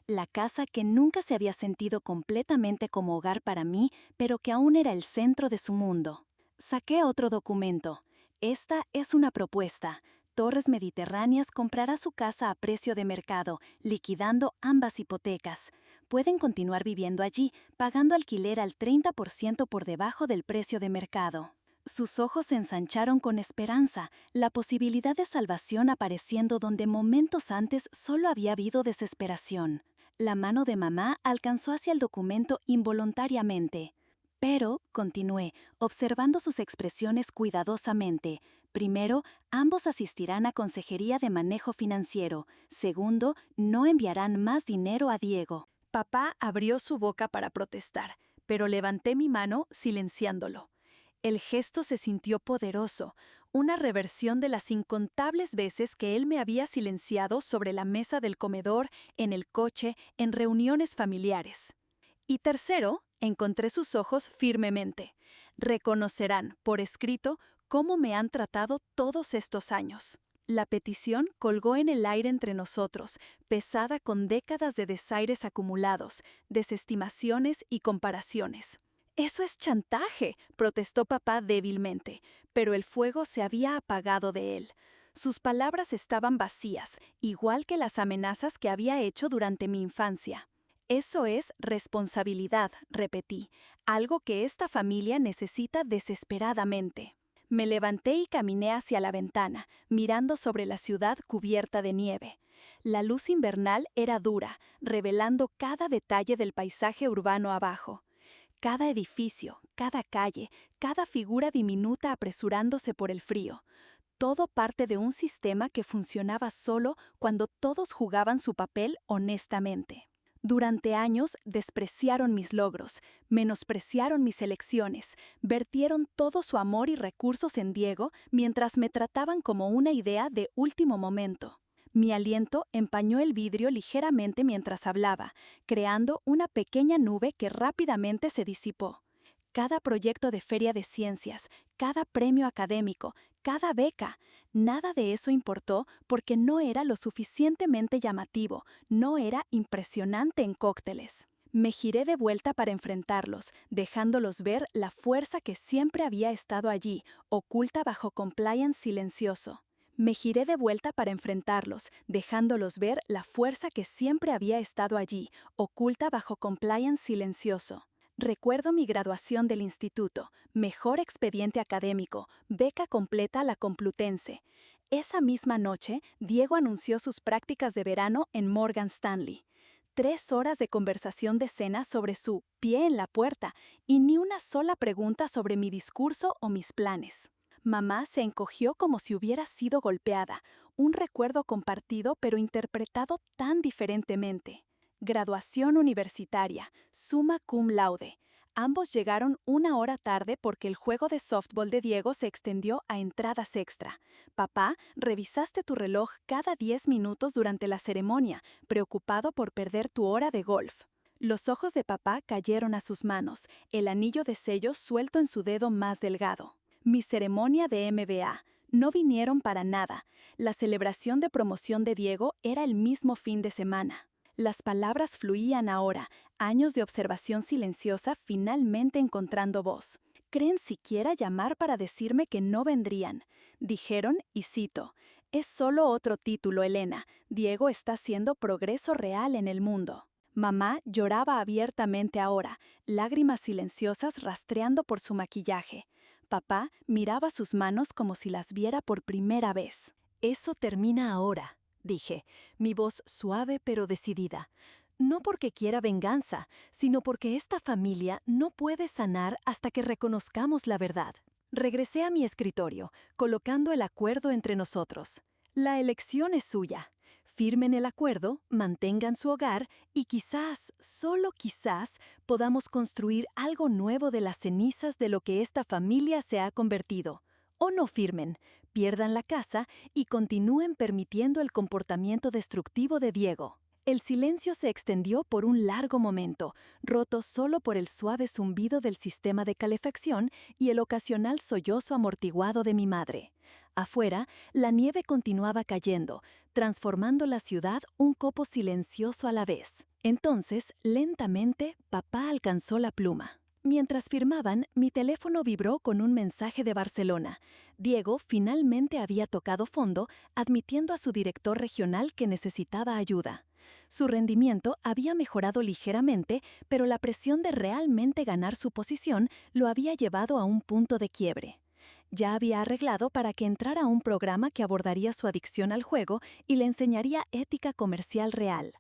La casa que nunca se había sentido completamente como hogar para mí, pero que aún era el centro de su mundo. Saqué otro documento. Esta es una propuesta. Torres Mediterráneas comprará su casa a precio de mercado, liquidando ambas hipotecas. Pueden continuar viviendo allí, pagando alquiler al 30% por debajo del precio de mercado. Sus ojos se ensancharon con esperanza, la posibilidad de salvación apareciendo donde momentos antes solo había habido desesperación. La mano de mamá alcanzó hacia el documento involuntariamente. Pero, continué, observando sus expresiones cuidadosamente. Primero, ambos asistirán a consejería de manejo financiero. Segundo, no enviarán más dinero a Diego. Papá abrió su boca para protestar, pero levanté mi mano silenciándolo. El gesto se sintió poderoso, una reversión de las incontables veces que él me había silenciado sobre la mesa del comedor, en el coche, en reuniones familiares. Y tercero, encontré sus ojos firmemente. Reconocerán, por escrito, cómo me han tratado todos estos años. La petición colgó en el aire entre nosotros, pesada con décadas de desaires acumulados, desestimaciones y comparaciones. «Eso es chantaje», protestó papá débilmente, pero el fuego se había apagado de él. Sus palabras estaban vacías, igual que las amenazas que había hecho durante mi infancia. «Eso es responsabilidad», repetí. algo que esta familia necesita desesperadamente. Me levanté y caminé hacia la ventana, mirando sobre la ciudad cubierta de nieve. La luz invernal era dura, revelando cada detalle del paisaje urbano abajo. Cada edificio, cada calle, cada figura diminuta apresurándose por el frío. Todo parte de un sistema que funcionaba solo cuando todos jugaban su papel honestamente. Durante años despreciaron mis logros, menospreciaron mis elecciones, vertieron todo su amor y recursos en Diego mientras me trataban como una idea de último momento. Mi aliento empañó el vidrio ligeramente mientras hablaba, creando una pequeña nube que rápidamente se disipó. Cada proyecto de feria de ciencias, cada premio académico, cada beca, nada de eso importó porque no era lo suficientemente llamativo, no era impresionante en cócteles. Me giré de vuelta para enfrentarlos, dejándolos ver la fuerza que siempre había estado allí, oculta bajo compliance silencioso. Me giré de vuelta para enfrentarlos, dejándolos ver la fuerza que siempre había estado allí, oculta bajo compliance silencioso. Recuerdo mi graduación del instituto, mejor expediente académico, beca completa a la Complutense. Esa misma noche, Diego anunció sus prácticas de verano en Morgan Stanley. 3 horas de conversación de cena sobre su pie en la puerta y ni una sola pregunta sobre mi discurso o mis planes. Mamá se encogió como si hubiera sido golpeada, un recuerdo compartido pero interpretado tan diferentemente. Graduación universitaria, summa cum laude. Ambos llegaron 1 hora tarde porque el juego de softball de Diego se extendió a entradas extra. Papá, revisaste tu reloj cada 10 minutos durante la ceremonia, preocupado por perder tu hora de golf. Los ojos de papá cayeron a sus manos, el anillo de sello suelto en su dedo más delgado. Mi ceremonia de MBA. No vinieron para nada. La celebración de promoción de Diego era el mismo fin de semana. Las palabras fluían ahora, años de observación silenciosa finalmente encontrando voz. ¿Creen siquiera llamar para decirme que no vendrían? Dijeron, y cito, «Es solo otro título, Elena. Diego está haciendo progreso real en el mundo». Mamá lloraba abiertamente ahora, lágrimas silenciosas rastreando por su maquillaje. Papá miraba sus manos como si las viera por primera vez. Eso termina ahora, dije, mi voz suave pero decidida. No porque quiera venganza, sino porque esta familia no puede sanar hasta que reconozcamos la verdad. Regresé a mi escritorio, colocando el acuerdo entre nosotros. La elección es suya. Firmen el acuerdo, mantengan su hogar y quizás, solo quizás, podamos construir algo nuevo de las cenizas de lo que esta familia se ha convertido. O no firmen, pierdan la casa y continúen permitiendo el comportamiento destructivo de Diego. El silencio se extendió por un largo momento, roto solo por el suave zumbido del sistema de calefacción y el ocasional sollozo amortiguado de mi madre. Afuera, la nieve continuaba cayendo, transformando la ciudad un copo silencioso a la vez. Entonces, lentamente, papá alcanzó la pluma. Mientras firmaban, mi teléfono vibró con un mensaje de Barcelona. Diego finalmente había tocado fondo, admitiendo a su director regional que necesitaba ayuda. Su rendimiento había mejorado ligeramente, pero la presión de realmente ganar su posición lo había llevado a un punto de quiebre. Ya había arreglado para que entrara a un programa que abordaría su adicción al juego y le enseñaría ética comercial real.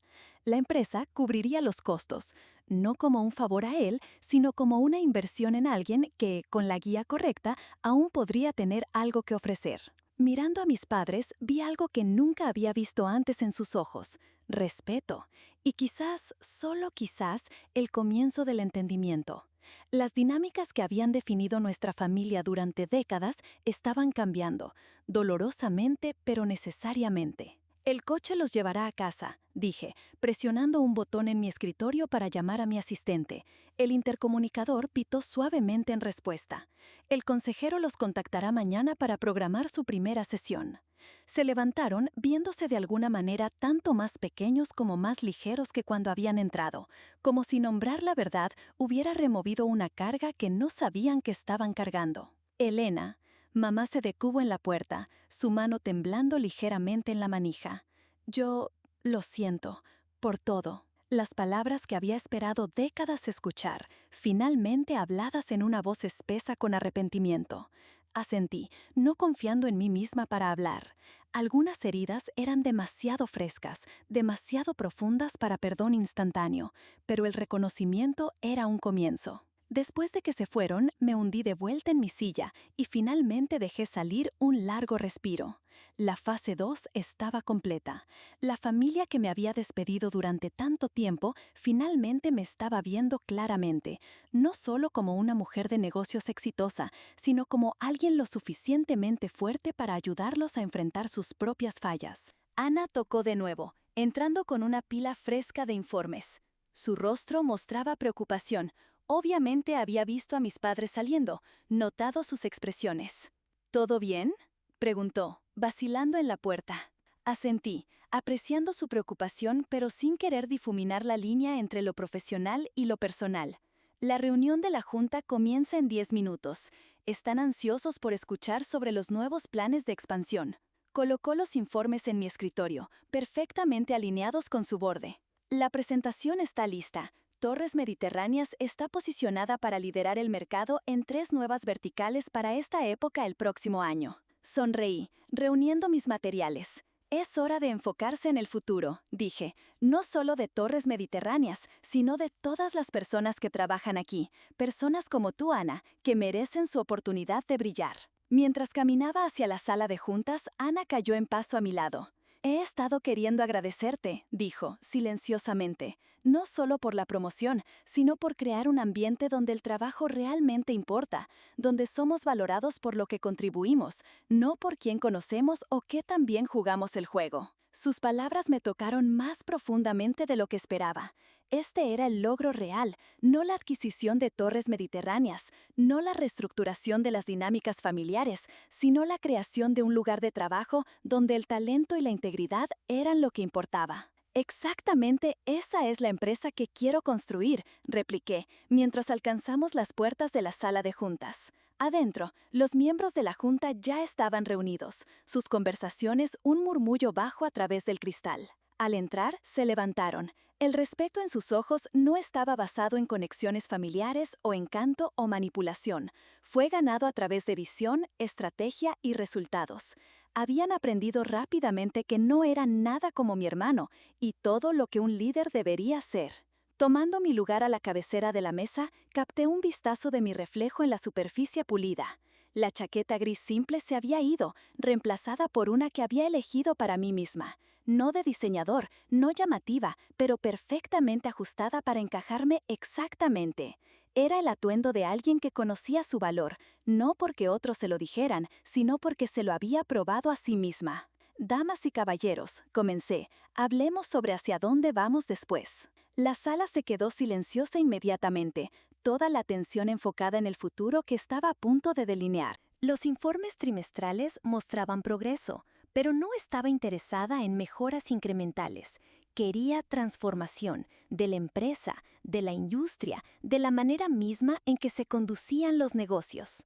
La empresa cubriría los costos, no como un favor a él, sino como una inversión en alguien que, con la guía correcta, aún podría tener algo que ofrecer. Mirando a mis padres, vi algo que nunca había visto antes en sus ojos: respeto, y quizás, solo quizás, el comienzo del entendimiento. Las dinámicas que habían definido nuestra familia durante décadas estaban cambiando, dolorosamente pero necesariamente. «El coche los llevará a casa», dije, presionando un botón en mi escritorio para llamar a mi asistente. El intercomunicador pitó suavemente en respuesta. «El consejero los contactará mañana para programar su primera sesión». Se levantaron, viéndose de alguna manera tanto más pequeños como más ligeros que cuando habían entrado, como si nombrar la verdad hubiera removido una carga que no sabían que estaban cargando. Elena. Mamá se detuvo en la puerta, su mano temblando ligeramente en la manija. Yo lo siento, por todo. Las palabras que había esperado décadas escuchar, finalmente habladas en una voz espesa con arrepentimiento. Asentí, no confiando en mí misma para hablar. Algunas heridas eran demasiado frescas, demasiado profundas para perdón instantáneo, pero el reconocimiento era un comienzo. Después de que se fueron, me hundí de vuelta en mi silla y finalmente dejé salir un largo respiro. La fase 2 estaba completa. La familia que me había despedido durante tanto tiempo finalmente me estaba viendo claramente, no solo como una mujer de negocios exitosa, sino como alguien lo suficientemente fuerte para ayudarlos a enfrentar sus propias fallas. Ana tocó de nuevo, entrando con una pila fresca de informes. Su rostro mostraba preocupación. Obviamente había visto a mis padres saliendo, notado sus expresiones. ¿Todo bien?, preguntó, vacilando en la puerta. Asentí, apreciando su preocupación pero sin querer difuminar la línea entre lo profesional y lo personal. La reunión de la junta comienza en 10 minutos. Están ansiosos por escuchar sobre los nuevos planes de expansión. Colocó los informes en mi escritorio, perfectamente alineados con su borde. La presentación está lista. Torres Mediterráneas está posicionada para liderar el mercado en 3 nuevas verticales para esta época el próximo año. Sonreí, reuniendo mis materiales. Es hora de enfocarse en el futuro, dije, no solo de Torres Mediterráneas, sino de todas las personas que trabajan aquí, personas como tú, Ana, que merecen su oportunidad de brillar. Mientras caminaba hacia la sala de juntas, Ana cayó en paso a mi lado. He estado queriendo agradecerte, dijo, silenciosamente, no solo por la promoción, sino por crear un ambiente donde el trabajo realmente importa, donde somos valorados por lo que contribuimos, no por quién conocemos o qué tan bien jugamos el juego. Sus palabras me tocaron más profundamente de lo que esperaba. Este era el logro real, no la adquisición de Torres Mediterráneas, no la reestructuración de las dinámicas familiares, sino la creación de un lugar de trabajo donde el talento y la integridad eran lo que importaba. Exactamente esa es la empresa que quiero construir, repliqué, mientras alcanzamos las puertas de la sala de juntas. Adentro, los miembros de la junta ya estaban reunidos, sus conversaciones un murmullo bajo a través del cristal. Al entrar, se levantaron. El respeto en sus ojos no estaba basado en conexiones familiares o encanto o manipulación. Fue ganado a través de visión, estrategia y resultados. Habían aprendido rápidamente que no era nada como mi hermano y todo lo que un líder debería ser. Tomando mi lugar a la cabecera de la mesa, capté un vistazo de mi reflejo en la superficie pulida. La chaqueta gris simple se había ido, reemplazada por una que había elegido para mí misma. No de diseñador, no llamativa, pero perfectamente ajustada para encajarme exactamente. Era el atuendo de alguien que conocía su valor, no porque otros se lo dijeran, sino porque se lo había probado a sí misma. Damas y caballeros, comencé, hablemos sobre hacia dónde vamos después. La sala se quedó silenciosa inmediatamente, toda la atención enfocada en el futuro que estaba a punto de delinear. Los informes trimestrales mostraban progreso, pero no estaba interesada en mejoras incrementales. Quería transformación de la empresa, de la industria, de la manera misma en que se conducían los negocios.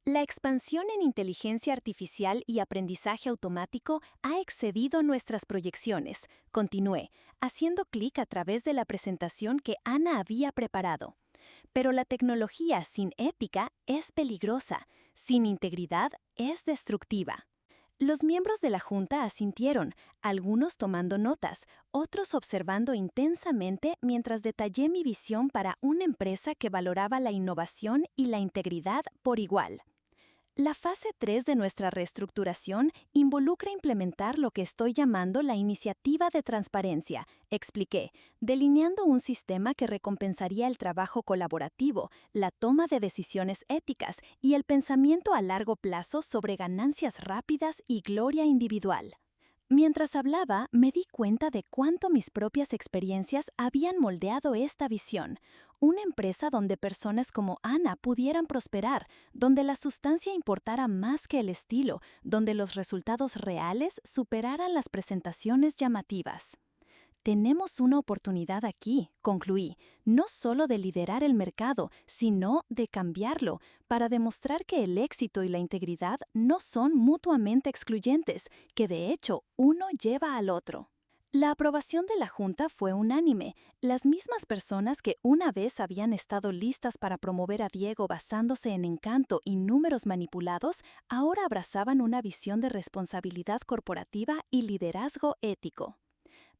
La expansión en inteligencia artificial y aprendizaje automático ha excedido nuestras proyecciones, continué, haciendo clic a través de la presentación que Ana había preparado. Pero la tecnología sin ética es peligrosa, sin integridad es destructiva. Los miembros de la junta asintieron, algunos tomando notas, otros observando intensamente mientras detallé mi visión para una empresa que valoraba la innovación y la integridad por igual. La fase 3 de nuestra reestructuración involucra implementar lo que estoy llamando la iniciativa de transparencia, expliqué, delineando un sistema que recompensaría el trabajo colaborativo, la toma de decisiones éticas y el pensamiento a largo plazo sobre ganancias rápidas y gloria individual. Mientras hablaba, me di cuenta de cuánto mis propias experiencias habían moldeado esta visión. Una empresa donde personas como Ana pudieran prosperar, donde la sustancia importara más que el estilo, donde los resultados reales superaran las presentaciones llamativas. Tenemos una oportunidad aquí, concluí, no solo de liderar el mercado, sino de cambiarlo, para demostrar que el éxito y la integridad no son mutuamente excluyentes, que de hecho uno lleva al otro. La aprobación de la Junta fue unánime. Las mismas personas que una vez habían estado listas para promover a Diego basándose en encanto y números manipulados, ahora abrazaban una visión de responsabilidad corporativa y liderazgo ético.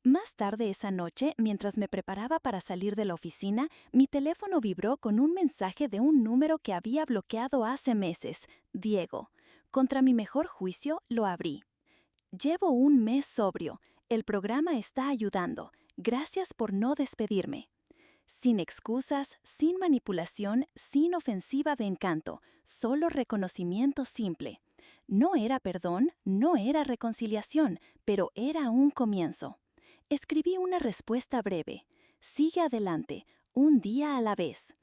Más tarde esa noche, mientras me preparaba para salir de la oficina, mi teléfono vibró con un mensaje de un número que había bloqueado hace meses, Diego. Contra mi mejor juicio, lo abrí. Llevo un mes sobrio. El programa está ayudando. Gracias por no despedirme. Sin excusas, sin manipulación, sin ofensiva de encanto, solo reconocimiento simple. No era perdón, no era reconciliación, pero era un comienzo. Escribí una respuesta breve. Sigue adelante, un día a la vez.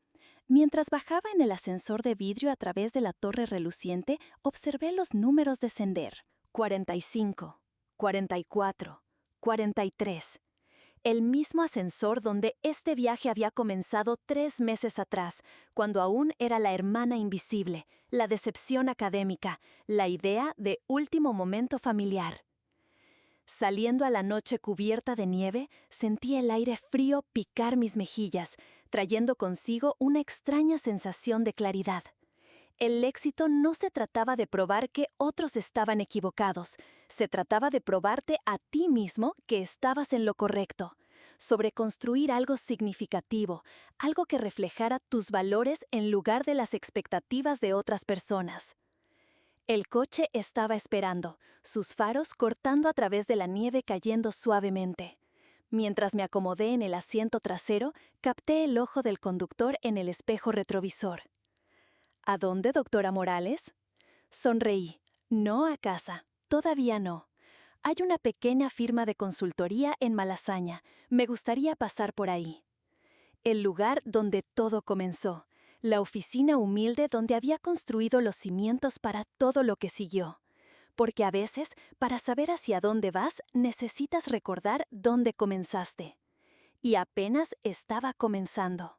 Mientras bajaba en el ascensor de vidrio a través de la torre reluciente, observé los números descender. 45, 44, 43. El mismo ascensor donde este viaje había comenzado 3 meses atrás, cuando aún era la hermana invisible, la decepción académica, la idea de último momento familiar. Saliendo a la noche cubierta de nieve, sentí el aire frío picar mis mejillas, trayendo consigo una extraña sensación de claridad. El éxito no se trataba de probar que otros estaban equivocados, se trataba de probarte a ti mismo que estabas en lo correcto, sobre construir algo significativo, algo que reflejara tus valores en lugar de las expectativas de otras personas. El coche estaba esperando, sus faros cortando a través de la nieve cayendo suavemente. Mientras me acomodé en el asiento trasero, capté el ojo del conductor en el espejo retrovisor. ¿A dónde, doctora Morales? Sonreí. No a casa. Todavía no. Hay una pequeña firma de consultoría en Malasaña. Me gustaría pasar por ahí. El lugar donde todo comenzó. La oficina humilde donde había construido los cimientos para todo lo que siguió. Porque a veces, para saber hacia dónde vas, necesitas recordar dónde comenzaste. Y apenas estaba comenzando.